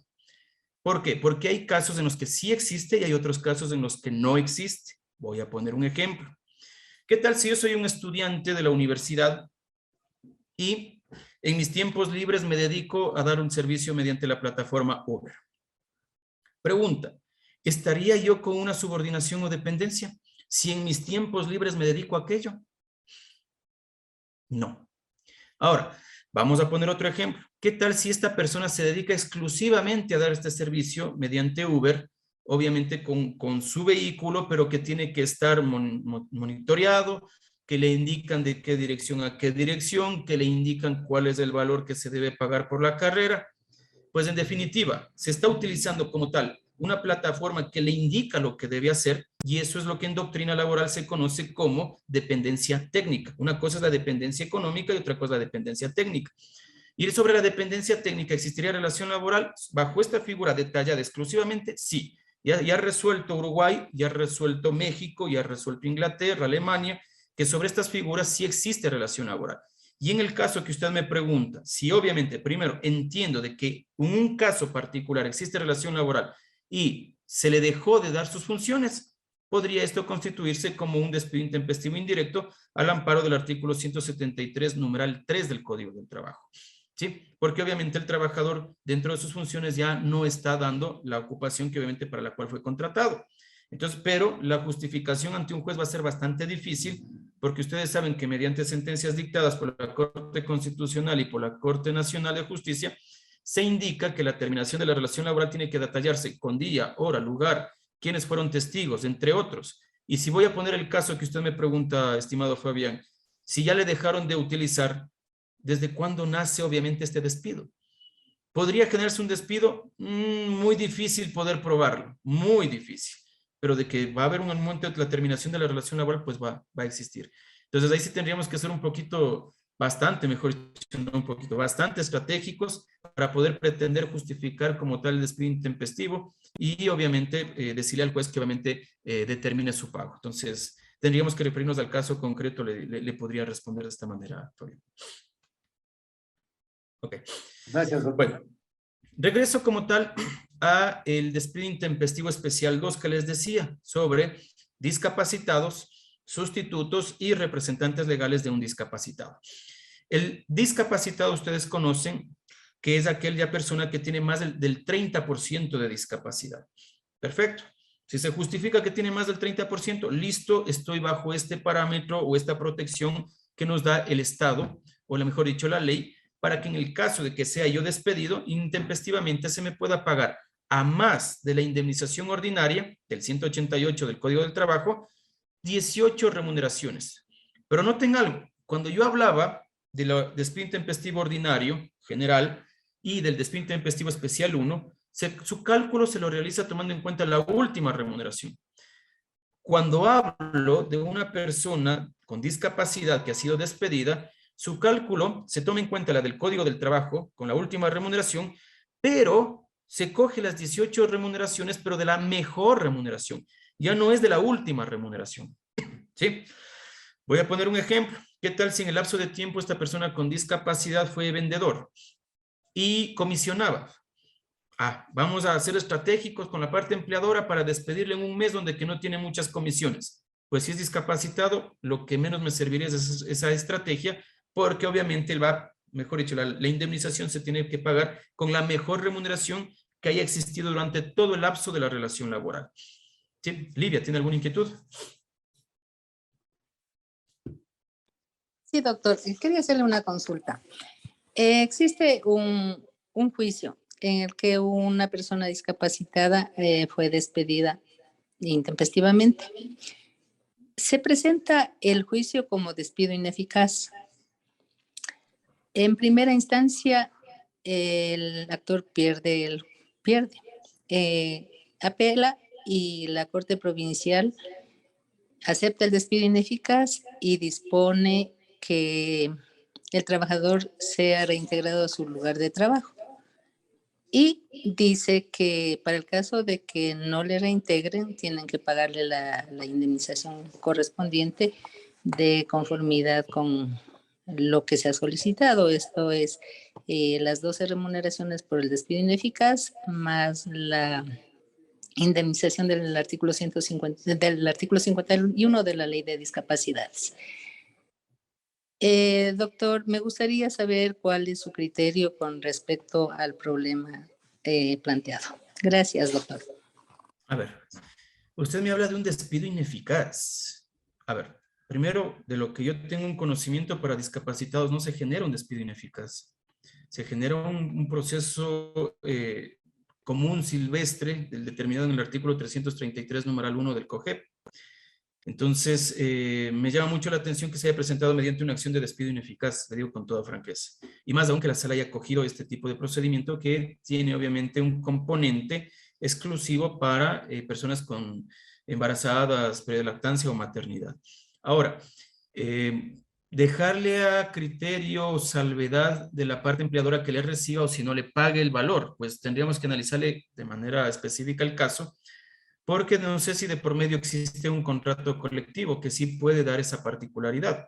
¿Por qué? Porque hay casos en los que sí existe y hay otros casos en los que no existe. Voy a poner un ejemplo. ¿Qué tal si yo soy un estudiante de la universidad y en mis tiempos libres me dedico a dar un servicio mediante la plataforma Uber? Pregunta, ¿estaría yo con una subordinación o dependencia si en mis tiempos libres me dedico a aquello? No. Ahora, vamos a poner otro ejemplo. ¿Qué tal si esta persona se dedica exclusivamente a dar este servicio mediante Uber, obviamente con su vehículo, pero que tiene que estar monitoreado, que le indican de qué dirección a qué dirección, que le indican cuál es el valor que se debe pagar por la carrera? Pues en definitiva, se está utilizando como tal una plataforma que le indica lo que debe hacer, y eso es lo que en doctrina laboral se conoce como dependencia técnica. Una cosa es la dependencia económica y otra cosa es la dependencia técnica. Y sobre la dependencia técnica, ¿existiría relación laboral bajo esta figura detallada exclusivamente? Sí. Ya ha resuelto Uruguay, ya ha resuelto México, ya ha resuelto Inglaterra, Alemania, que sobre estas figuras sí existe relación laboral. Y en el caso que usted me pregunta, si obviamente, primero, entiendo de que en un caso particular existe relación laboral y se le dejó de dar sus funciones, podría esto constituirse como un despido intempestivo indirecto al amparo del artículo 173, numeral 3 del Código del Trabajo. ¿Sí? Porque obviamente el trabajador dentro de sus funciones ya no está dando la ocupación que obviamente para la cual fue contratado. Entonces, pero la justificación ante un juez va a ser bastante difícil, porque ustedes saben que mediante sentencias dictadas por la Corte Constitucional y por la Corte Nacional de Justicia, se indica que la terminación de la relación laboral tiene que detallarse con día, hora, lugar, quiénes fueron testigos, entre otros. Y si voy a poner el caso que usted me pregunta, estimado Fabián, si ya le dejaron de utilizar, ¿desde cuándo nace obviamente este despido? ¿Podría generarse un despido? Muy difícil poder probarlo, muy difícil. Pero de que va a haber un momento de la terminación de la relación laboral, pues va a existir. Entonces ahí sí tendríamos que ser un poquito, bastante estratégicos para poder pretender justificar como tal el despido intempestivo y obviamente decirle al juez que obviamente determine su pago. Entonces tendríamos que referirnos al caso concreto, le podría responder de esta manera, Fabián. Ok. Gracias, doctor. Bueno, regreso como tal a el despido intempestivo especial 2 que les decía sobre discapacitados, sustitutos y representantes legales de un discapacitado. El discapacitado ustedes conocen que es aquella persona que tiene más del 30% de discapacidad. Perfecto. Si se justifica que tiene más del 30%, listo, estoy bajo este parámetro o esta protección que nos da el Estado, o mejor dicho, la ley, para que en el caso de que sea yo despedido, intempestivamente se me pueda pagar a más de la indemnización ordinaria del 188 del Código del Trabajo, 18 remuneraciones. Pero noten algo, cuando yo hablaba del despido intempestivo ordinario general y del despido intempestivo especial 1, su cálculo se lo realiza tomando en cuenta la última remuneración. Cuando hablo de una persona con discapacidad que ha sido despedida, su cálculo se toma en cuenta la del Código del Trabajo con la última remuneración, pero se coge las 18 remuneraciones, pero de la mejor remuneración. Ya no es de la última remuneración. ¿Sí? Voy a poner un ejemplo. ¿Qué tal si en el lapso de tiempo esta persona con discapacidad fue vendedor y comisionaba? vamos a ser estratégicos con la parte empleadora para despedirle en un mes donde que no tiene muchas comisiones. Pues si es discapacitado, lo que menos me serviría es esa estrategia, porque obviamente él va, mejor dicho, la indemnización se tiene que pagar con la mejor remuneración que haya existido durante todo el lapso de la relación laboral. ¿Sí? Livia, ¿tiene alguna inquietud? Sí, doctor, quería hacerle una consulta. Existe un juicio en el que una persona discapacitada fue despedida intempestivamente. Se presenta el juicio como despido ineficaz. En primera instancia, el actor pierde, apela y la Corte Provincial acepta el despido ineficaz y dispone que el trabajador sea reintegrado a su lugar de trabajo. Y dice que para el caso de que no le reintegren, tienen que pagarle la indemnización correspondiente de conformidad con lo que se ha solicitado. Esto es las 12 remuneraciones por el despido ineficaz más la indemnización del artículo 51 de la Ley de Discapacidades. Doctor, me gustaría saber cuál es su criterio con respecto al problema planteado. Gracias, doctor. A ver, usted me habla de un despido ineficaz. A ver, primero, de lo que yo tengo un conocimiento, para discapacitados no se genera un despido ineficaz. Se genera un proceso común silvestre, determinado en el artículo 333, numeral 1 del COGEP. Entonces, me llama mucho la atención que se haya presentado mediante una acción de despido ineficaz, le digo con toda franqueza. Y más aún que la sala haya acogido este tipo de procedimiento que tiene obviamente un componente exclusivo para personas con embarazadas, prelactancia o maternidad. Ahora, dejarle a criterio o salvedad de la parte empleadora que le reciba o si no le pague el valor, pues tendríamos que analizarle de manera específica el caso, porque no sé si de por medio existe un contrato colectivo que sí puede dar esa particularidad.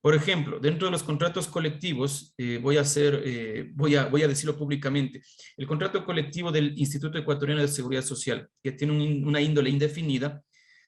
Por ejemplo, dentro de los contratos colectivos, voy a decirlo públicamente, el contrato colectivo del Instituto Ecuatoriano de Seguridad Social, que tiene una índole indefinida,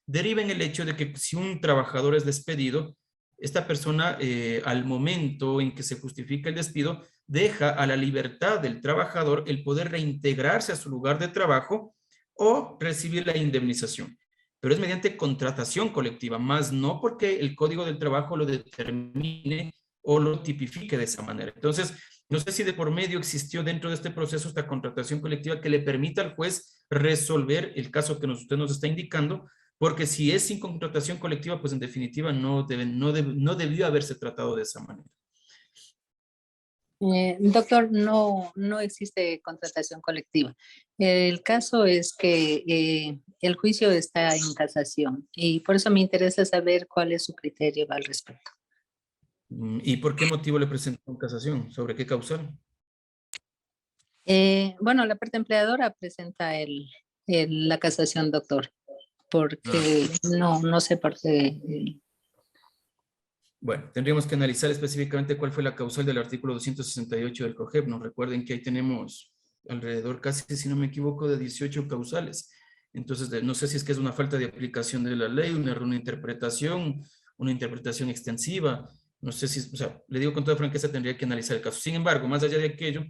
deriva en el hecho de que si un trabajador es despedido, esta persona, al momento en que se justifica el despido, deja a la libertad del trabajador el poder reintegrarse a su lugar de trabajo o recibir la indemnización. Pero es mediante contratación colectiva, más no porque el Código del Trabajo lo determine o lo tipifique de esa manera. Entonces, no sé si de por medio existió dentro de este proceso esta contratación colectiva que le permita al juez resolver el caso que usted nos está indicando, porque si es sin contratación colectiva, pues en definitiva no debió haberse tratado de esa manera. Doctor, no existe contratación colectiva. El caso es que el juicio está en casación y por eso me interesa saber cuál es su criterio al respecto. ¿Y por qué motivo le presentó en casación? ¿Sobre qué causal? Bueno, la parte empleadora presenta la casación, doctor, porque no sé por qué. Bueno, tendríamos que analizar específicamente cuál fue la causal del artículo 268 del COGEP. Nos recuerden que ahí tenemos alrededor, casi si no me equivoco, de 18 causales. Entonces, no sé si es que es una falta de aplicación de la ley, una errónea interpretación, una interpretación extensiva. No sé si, o sea, le digo con toda franqueza, tendría que analizar el caso. Sin embargo, más allá de aquello,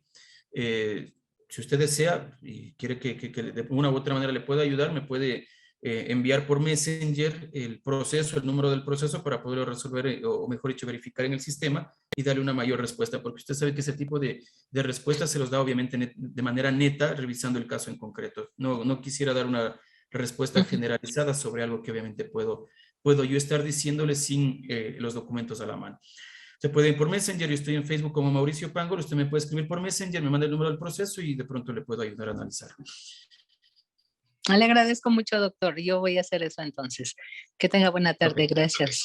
si usted desea y quiere que de una u otra manera le pueda ayudar, me puede enviar por Messenger el proceso, el número del proceso para poderlo resolver, o mejor dicho, verificar en el sistema y darle una mayor respuesta, porque usted sabe que ese tipo de respuestas se los da obviamente de manera neta, revisando el caso en concreto. No quisiera dar una respuesta generalizada sobre algo que obviamente puedo yo estar diciéndole sin los documentos a la mano. Se puede ir por Messenger, yo estoy en Facebook como Mauricio Pangol, usted me puede escribir por Messenger, me manda el número del proceso y de pronto le puedo ayudar a analizar. Le agradezco mucho, doctor. Yo voy a hacer eso entonces. Que tenga buena tarde. Gracias.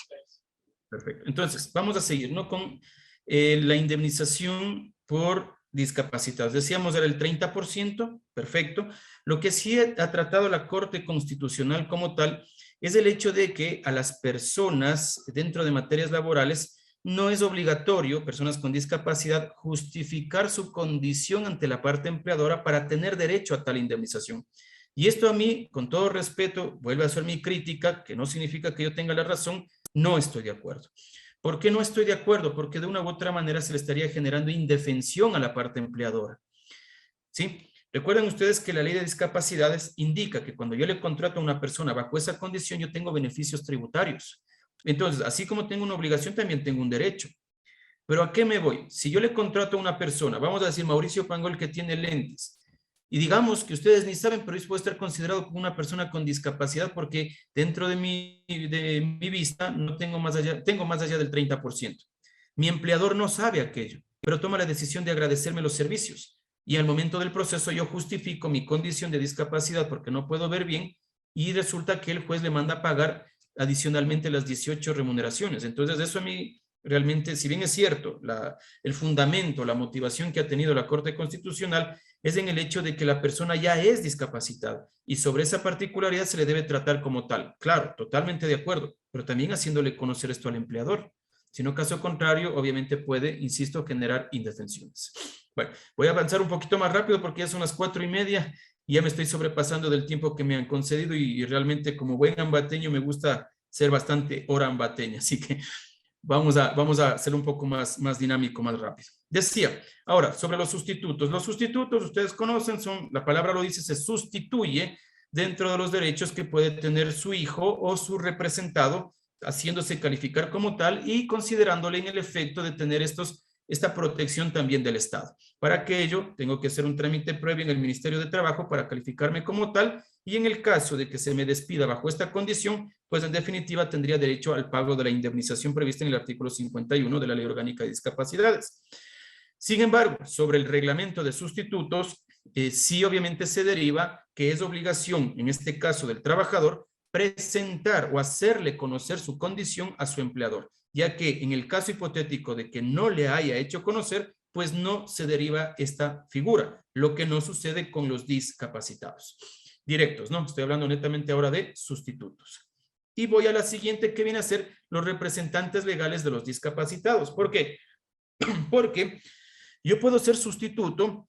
Perfecto. Entonces, vamos a seguir, ¿no? Con la indemnización por discapacitados. Decíamos era el 30%, perfecto. Lo que sí ha tratado la Corte Constitucional como tal es el hecho de que a las personas dentro de materias laborales no es obligatorio, personas con discapacidad, justificar su condición ante la parte empleadora para tener derecho a tal indemnización. Y esto a mí, con todo respeto, vuelve a ser mi crítica, que no significa que yo tenga la razón, no estoy de acuerdo. ¿Por qué no estoy de acuerdo? Porque de una u otra manera se le estaría generando indefensión a la parte empleadora. ¿Sí? Recuerden ustedes que la ley de discapacidades indica que cuando yo le contrato a una persona bajo esa condición, yo tengo beneficios tributarios. Entonces, así como tengo una obligación, también tengo un derecho. ¿Pero a qué me voy? Si yo le contrato a una persona, vamos a decir Mauricio Pangol que tiene lentes, y digamos que ustedes ni saben, pero yo puedo estar considerado como una persona con discapacidad porque dentro de mi vista no tengo más allá, tengo más allá del 30%. Mi empleador no sabe aquello, pero toma la decisión de agradecerme los servicios. Y al momento del proceso yo justifico mi condición de discapacidad porque no puedo ver bien y resulta que el juez le manda a pagar adicionalmente las 18 remuneraciones. Entonces eso a mí realmente, si bien es cierto, el fundamento, la motivación que ha tenido la Corte Constitucional es en el hecho de que la persona ya es discapacitada y sobre esa particularidad se le debe tratar como tal. Claro, totalmente de acuerdo, pero también haciéndole conocer esto al empleador. Si no, caso contrario, obviamente puede, insisto, generar indefensiones. Bueno, voy a avanzar un poquito más rápido porque ya son las 4:30 y ya me estoy sobrepasando del tiempo que me han concedido y realmente como buen ambateño me gusta ser bastante orambateño, así que vamos a hacer un poco más dinámico, más rápido. Decía, ahora, sobre los sustitutos. Los sustitutos, ustedes conocen, la palabra lo dice, se sustituye dentro de los derechos que puede tener su hijo o su representado, haciéndose calificar como tal y considerándole en el efecto de tener esta protección también del Estado. Para ello, tengo que hacer un trámite previo en el Ministerio de Trabajo para calificarme como tal y en el caso de que se me despida bajo esta condición, pues en definitiva tendría derecho al pago de la indemnización prevista en el artículo 51 de la Ley Orgánica de Discapacidades. Sin embargo, sobre el reglamento de sustitutos, sí obviamente se deriva que es obligación, en este caso del trabajador, presentar o hacerle conocer su condición a su empleador, ya que en el caso hipotético de que no le haya hecho conocer, pues no se deriva esta figura, lo que no sucede con los discapacitados. Directos, ¿no? Estoy hablando netamente ahora de sustitutos. Y voy a la siguiente que viene a ser los representantes legales de los discapacitados. ¿Por qué? Porque yo puedo ser sustituto,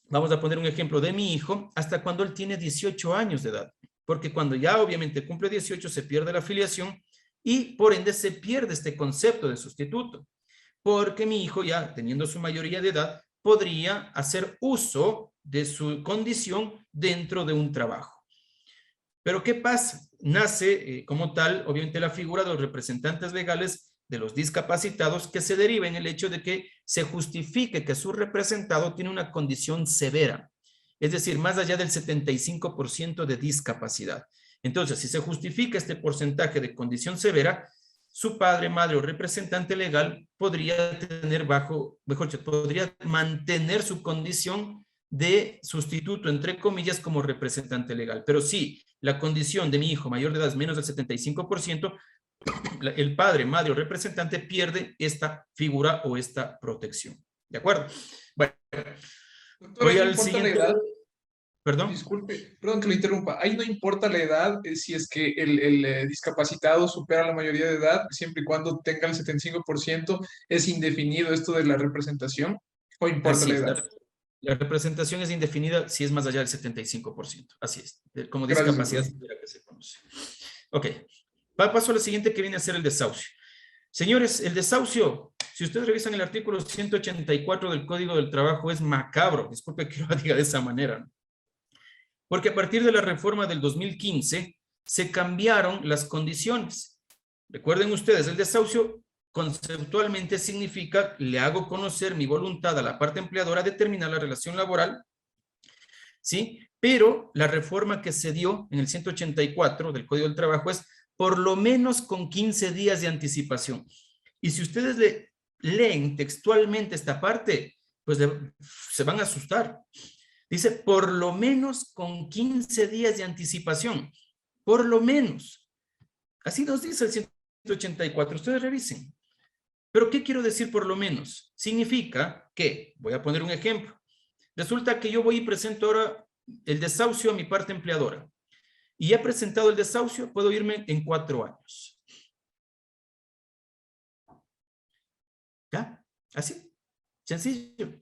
vamos a poner un ejemplo de mi hijo, hasta cuando él tiene 18 años de edad. Porque cuando ya obviamente cumple 18 se pierde la afiliación y por ende se pierde este concepto de sustituto. Porque mi hijo ya teniendo su mayoría de edad podría hacer uso de su condición dentro de un trabajo. Pero ¿qué pasa? Nace como tal, obviamente, la figura de los representantes legales de los discapacitados que se deriva en el hecho de que se justifique que su representado tiene una condición severa. Es decir, más allá del 75% de discapacidad. Entonces, si se justifica este porcentaje de condición severa, su padre, madre o representante legal podría tener podría mantener su condición de sustituto, entre comillas, como representante legal. Pero si la condición de mi hijo mayor de edad es menos del 75%, el padre, madre o representante pierde esta figura o esta protección. ¿De acuerdo? Bueno. Doctor, voy al siguiente. ¿Perdón? Disculpe, perdón que lo interrumpa. Ahí no importa la edad, si es que el discapacitado supera la mayoría de edad, siempre y cuando tenga el 75%, ¿es indefinido esto de la representación? ¿O importa la edad? La representación es indefinida si es más allá del 75%. Así es. Como discapacidad que se conoce. Ok. Paso a lo siguiente que viene a ser el desahucio. Señores, el desahucio, si ustedes revisan el artículo 184 del Código del Trabajo, es macabro. Disculpe que lo diga de esa manera, ¿no? Porque a partir de la reforma del 2015 se cambiaron las condiciones. Recuerden ustedes, el desahucio conceptualmente significa le hago conocer mi voluntad a la parte empleadora de terminar la relación laboral, ¿sí? Pero la reforma que se dio en el 184 del Código del Trabajo es por lo menos con 15 días de anticipación. Y si ustedes leen textualmente esta parte, pues se van a asustar. Dice, por lo menos con 15 días de anticipación. Por lo menos. Así nos dice el 184. Ustedes revisen. Pero ¿qué quiero decir por lo menos? Significa que, voy a poner un ejemplo. Resulta que yo voy y presento ahora el desahucio a mi parte empleadora. Y ya presentado el desahucio, puedo irme en 4 años. ¿Ya? Así, sencillo.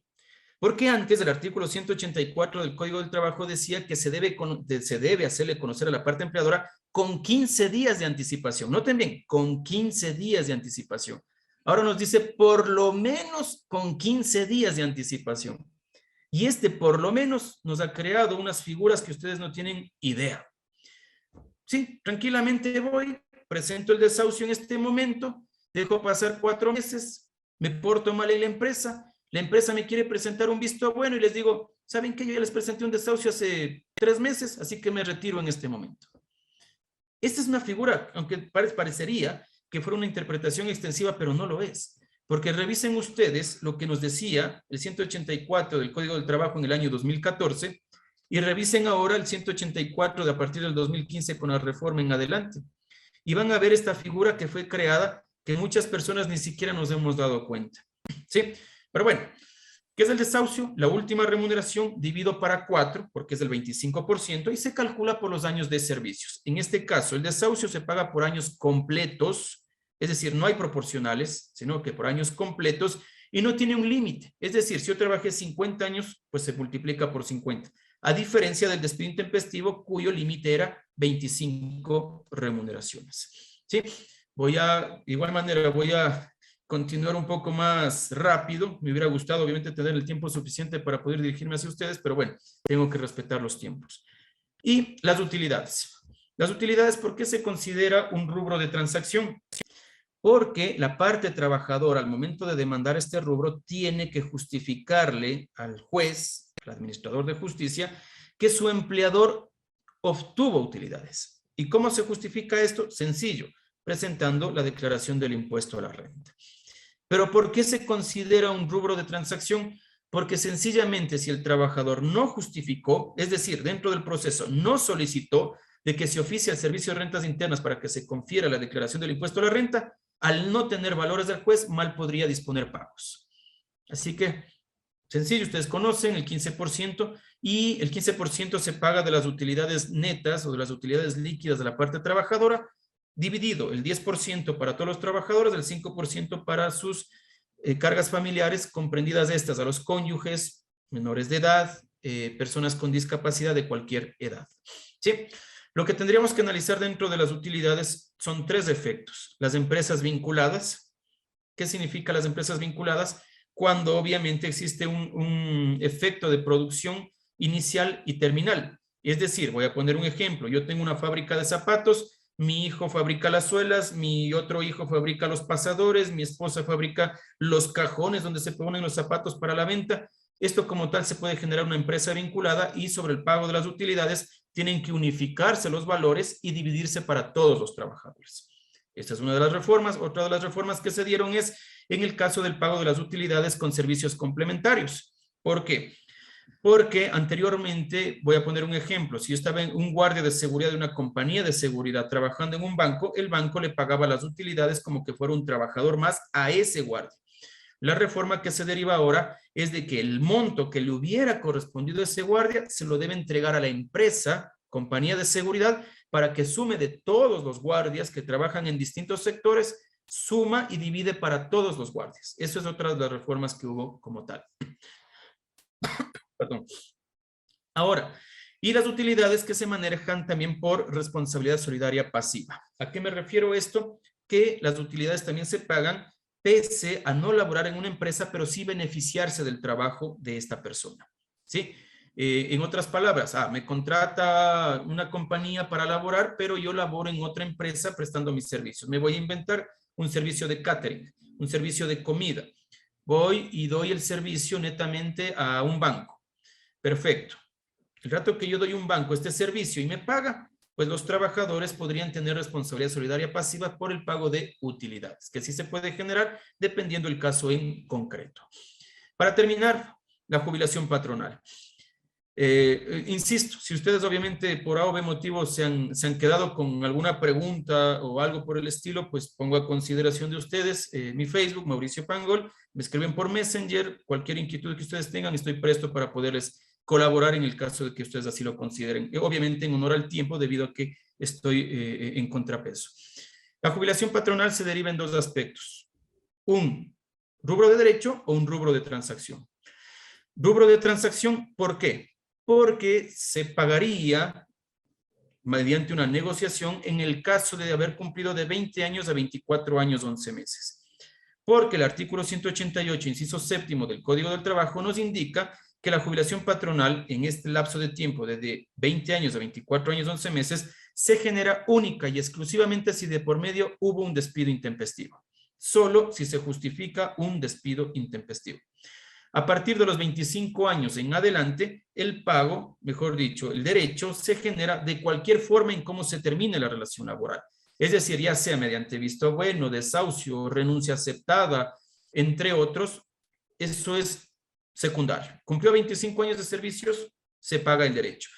Porque antes el artículo 184 del Código del Trabajo decía que se debe hacerle conocer a la parte empleadora con 15 días de anticipación. Noten bien, con 15 días de anticipación. Ahora nos dice por lo menos con 15 días de anticipación. Y por lo menos nos ha creado unas figuras que ustedes no tienen idea. Sí, tranquilamente voy, presento el desahucio en este momento, dejo pasar 4 meses, me porto mal en la empresa me quiere presentar un visto bueno y les digo, ¿saben qué? Yo ya les presenté un desahucio hace 3 meses, así que me retiro en este momento. Esta es una figura, aunque parecería que fuera una interpretación extensiva, pero no lo es. Porque revisen ustedes lo que nos decía el 184 del Código del Trabajo en el año 2014 y revisen ahora el 184 de a partir del 2015 con la reforma en adelante. Y van a ver esta figura que fue creada que muchas personas ni siquiera nos hemos dado cuenta. ¿Sí? Pero bueno, ¿qué es el desahucio? La última remuneración dividido para 4, porque es del 25%, y se calcula por los años de servicios. En este caso, el desahucio se paga por años completos, es decir, no hay proporcionales, sino que por años completos, y no tiene un límite. Es decir, si yo trabajé 50 años, pues se multiplica por 50. A diferencia del despido intempestivo, cuyo límite era 25 remuneraciones. ¿Sí? De igual manera, voy a continuar un poco más rápido. Me hubiera gustado, obviamente, tener el tiempo suficiente para poder dirigirme hacia ustedes, pero bueno, tengo que respetar los tiempos. Y las utilidades. Las utilidades, ¿por qué se considera un rubro de transacción? Porque la parte trabajadora, al momento de demandar este rubro, tiene que justificarle al juez, al administrador de justicia, que su empleador obtuvo utilidades. ¿Y cómo se justifica esto? Sencillo, presentando la declaración del impuesto a la renta. ¿Pero por qué se considera un rubro de transacción? Porque sencillamente si el trabajador no justificó, es decir, dentro del proceso no solicitó de que se oficie al Servicio de Rentas Internas para que se confiera la declaración del impuesto a la renta, al no tener valores del juez, mal podría disponer pagos. Así que, sencillo, ustedes conocen el 15% y el 15% se paga de las utilidades netas o de las utilidades líquidas de la parte trabajadora, dividido el 10% para todos los trabajadores, el 5% para sus cargas familiares, comprendidas estas a los cónyuges, menores de edad, personas con discapacidad de cualquier edad. ¿Sí? Lo que tendríamos que analizar dentro de las utilidades son 3 efectos. Las empresas vinculadas. ¿Qué significa las empresas vinculadas? Cuando obviamente existe un efecto de producción inicial y terminal. Es decir, voy a poner un ejemplo. Yo tengo una fábrica de zapatos, mi hijo fabrica las suelas, mi otro hijo fabrica los pasadores, mi esposa fabrica los cajones donde se ponen los zapatos para la venta. Esto como tal se puede generar una empresa vinculada y sobre el pago de las utilidades tienen que unificarse los valores y dividirse para todos los trabajadores. Esta es una de las reformas. Otra de las reformas que se dieron es en el caso del pago de las utilidades con servicios complementarios. ¿Por qué? Porque anteriormente, voy a poner un ejemplo, si yo estaba en un guardia de seguridad de una compañía de seguridad trabajando en un banco, el banco le pagaba las utilidades como que fuera un trabajador más a ese guardia. La reforma que se deriva ahora es de que el monto que le hubiera correspondido a ese guardia se lo debe entregar a la empresa, compañía de seguridad, para que sume de todos los guardias que trabajan en distintos sectores, suma y divide para todos los guardias. Eso es otra de las reformas que hubo como tal. Perdón. Ahora, y las utilidades que se manejan también por responsabilidad solidaria pasiva. ¿A qué me refiero esto? Que las utilidades también se pagan pese a no laborar en una empresa, pero sí beneficiarse del trabajo de esta persona. ¿Sí? En otras palabras, me contrata una compañía para laborar, pero yo laboro en otra empresa prestando mis servicios. Me voy a inventar un servicio de catering, un servicio de comida. Voy y doy el servicio netamente a un banco. Perfecto. El rato que yo doy a un banco este servicio y me paga, pues los trabajadores podrían tener responsabilidad solidaria pasiva por el pago de utilidades, que sí se puede generar dependiendo del caso en concreto. Para terminar, la jubilación patronal. Insisto, si ustedes obviamente por A o B motivo se han quedado con alguna pregunta o algo por el estilo, pues pongo a consideración de ustedes mi Facebook, Mauricio Pangol, me escriben por Messenger, cualquier inquietud que ustedes tengan, estoy presto para poderles colaborar en el caso de que ustedes así lo consideren. Obviamente en honor al tiempo debido a que estoy en contrapeso. La jubilación patronal se deriva en 2 aspectos. Un rubro de derecho o un rubro de transacción. Rubro de transacción, ¿por qué? Porque se pagaría mediante una negociación en el caso de haber cumplido de 20 años a 24 años 11 meses. Porque el artículo 188, inciso séptimo del Código del Trabajo nos indica que la jubilación patronal en este lapso de tiempo desde 20 años a 24 años 11 meses se genera única y exclusivamente si de por medio hubo un despido intempestivo. Solo si se justifica un despido intempestivo. A partir de los 25 años en adelante, el pago, mejor dicho, el derecho, se genera de cualquier forma en cómo se termine la relación laboral. Es decir, ya sea mediante visto bueno, desahucio, renuncia aceptada, entre otros, eso es secundario. Cumplió 25 años de servicios, se paga el derecho.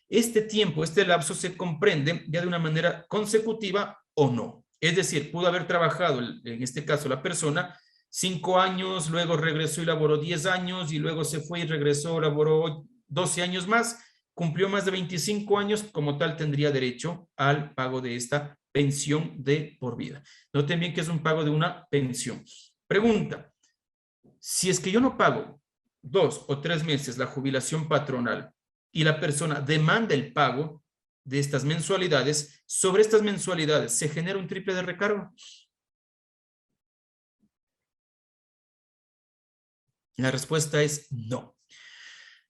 Este tiempo, este lapso se comprende ya de una manera consecutiva o no. Es decir, pudo haber trabajado, en este caso la persona, 5 años, luego regresó y laboró 10 años, y luego se fue y regresó, laboró 12 años más, cumplió más de 25 años, como tal tendría derecho al pago de esta pensión de por vida. Noten bien que es un pago de una pensión. Pregunta, si es que yo no pago 2 o 3 meses la jubilación patronal y la persona demanda el pago de estas mensualidades, sobre estas mensualidades, ¿se genera un triple de recargo? La respuesta es no.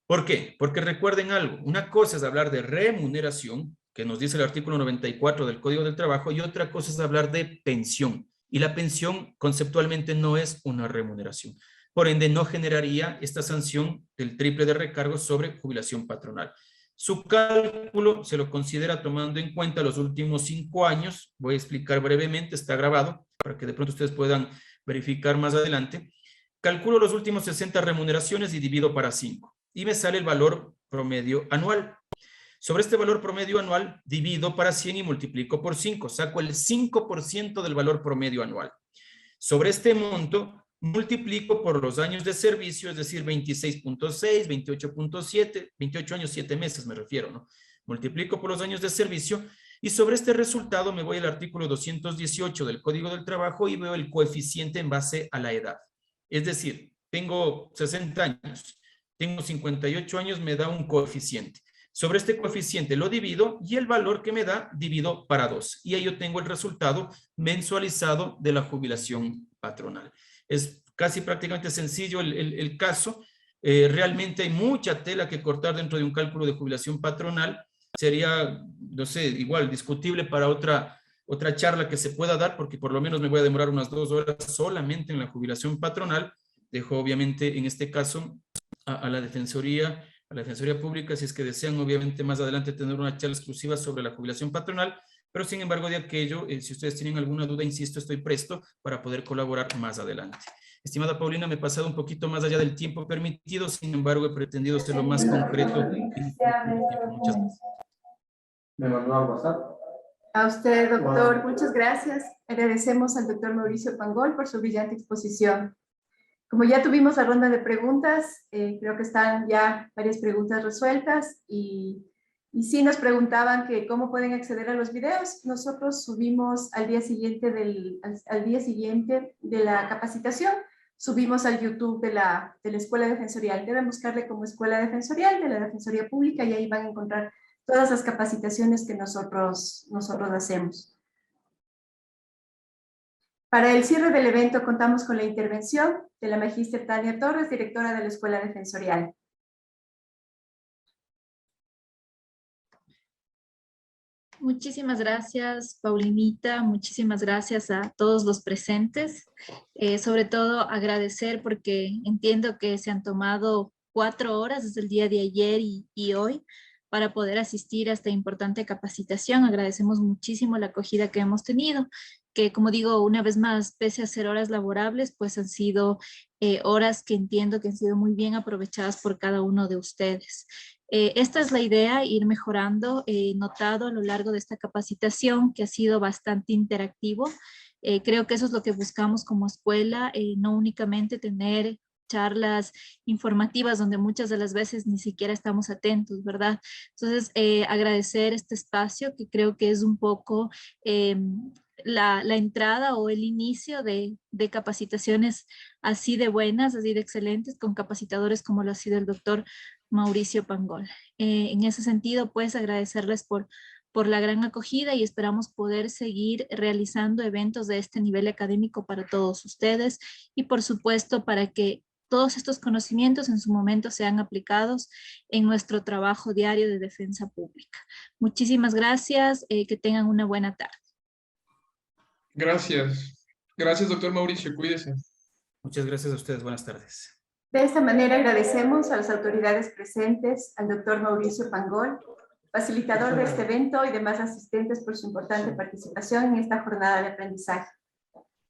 ¿Por qué? Porque recuerden algo, una cosa es hablar de remuneración, que nos dice el artículo 94 del Código del Trabajo, y otra cosa es hablar de pensión. Y la pensión conceptualmente no es una remuneración. Por ende, no generaría esta sanción del triple de recargo sobre jubilación patronal. Su cálculo se lo considera tomando en cuenta los últimos 5 años. Voy a explicar brevemente, está grabado, para que de pronto ustedes puedan verificar más adelante. Calculo los últimos 60 remuneraciones y divido para 5. Y me sale el valor promedio anual. Sobre este valor promedio anual, divido para 100 y multiplico por 5. Saco el 5% del valor promedio anual. Sobre este monto, multiplico por los años de servicio, es decir, 26.6, 28.7, 28 años, 7 meses me refiero, ¿no? Multiplico por los años de servicio y sobre este resultado me voy al artículo 218 del Código del Trabajo y veo el coeficiente en base a la edad. Es decir, tengo 60 años, tengo 58 años, me da un coeficiente. Sobre este coeficiente lo divido y el valor que me da divido para 2. Y ahí yo tengo el resultado mensualizado de la jubilación patronal. Es casi prácticamente sencillo el caso. Realmente hay mucha tela que cortar dentro de un cálculo de jubilación patronal. Sería, no sé, igual discutible para otra charla que se pueda dar, porque por lo menos me voy a demorar unas 2 horas solamente en la jubilación patronal. Dejo obviamente en este caso a la Defensoría Pública, si es que desean obviamente más adelante tener una charla exclusiva sobre la jubilación patronal, pero sin embargo de aquello, si ustedes tienen alguna duda, insisto, estoy presto para poder colaborar más adelante. Estimada Paulina, me he pasado un poquito más allá del tiempo permitido, sin embargo he pretendido ser lo más concreto. Muchas gracias. ¿Me mandó al WhatsApp? A usted, doctor, muchas gracias. Agradecemos al doctor Mauricio Pangol por su brillante exposición. Como ya tuvimos la ronda de preguntas, creo que están ya varias preguntas resueltas y sí nos preguntaban que cómo pueden acceder a los videos. Nosotros subimos al día siguiente de la capacitación, subimos al YouTube de la Escuela Defensorial. Deben buscarle como Escuela Defensorial de la Defensoría Pública y ahí van a encontrar todas las capacitaciones que nosotros hacemos. Para el cierre del evento contamos con la intervención de la magíster Tania Torres, directora de la Escuela Defensorial. Muchísimas gracias, Paulinita. Muchísimas gracias a todos los presentes. Sobre todo agradecer porque entiendo que se han tomado 4 horas desde el día de ayer y hoy para poder asistir a esta importante capacitación. Agradecemos muchísimo la acogida que hemos tenido, que como digo, una vez más, pese a ser horas laborables, pues han sido horas que entiendo que han sido muy bien aprovechadas por cada uno de ustedes. Esta es la idea, ir mejorando. He notado a lo largo de esta capacitación que ha sido bastante interactivo. Creo que eso es lo que buscamos como escuela, no únicamente tener charlas informativas donde muchas de las veces ni siquiera estamos atentos, ¿verdad? Entonces, agradecer este espacio que creo que es un poco la entrada o el inicio de capacitaciones así de buenas, así de excelentes, con capacitadores como lo ha sido el doctor Mauricio Pangol. En ese sentido, pues agradecerles por la gran acogida y esperamos poder seguir realizando eventos de este nivel académico para todos ustedes y por supuesto para que todos estos conocimientos en su momento sean aplicados en nuestro trabajo diario de defensa pública. Muchísimas gracias, que tengan una buena tarde. Gracias. Gracias, doctor Mauricio. Cuídese. Muchas gracias a ustedes. Buenas tardes. De esta manera agradecemos a las autoridades presentes, al doctor Mauricio Pangol, facilitador de este evento, y demás asistentes por su importante participación en esta jornada de aprendizaje.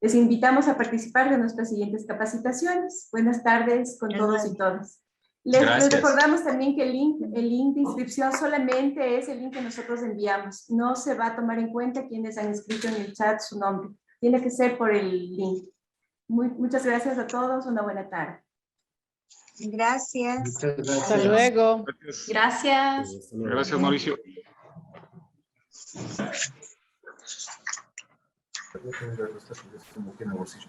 Les invitamos a participar de nuestras siguientes capacitaciones. Buenas tardes con todos y todas. Les recordamos también que el link de inscripción solamente es el link que nosotros enviamos. No se va a tomar en cuenta quienes han escrito en el chat su nombre. Tiene que ser por el link. Muchas gracias a todos. Una buena tarde. Gracias. Hasta luego. Gracias. Gracias, Mauricio. Como que negocios.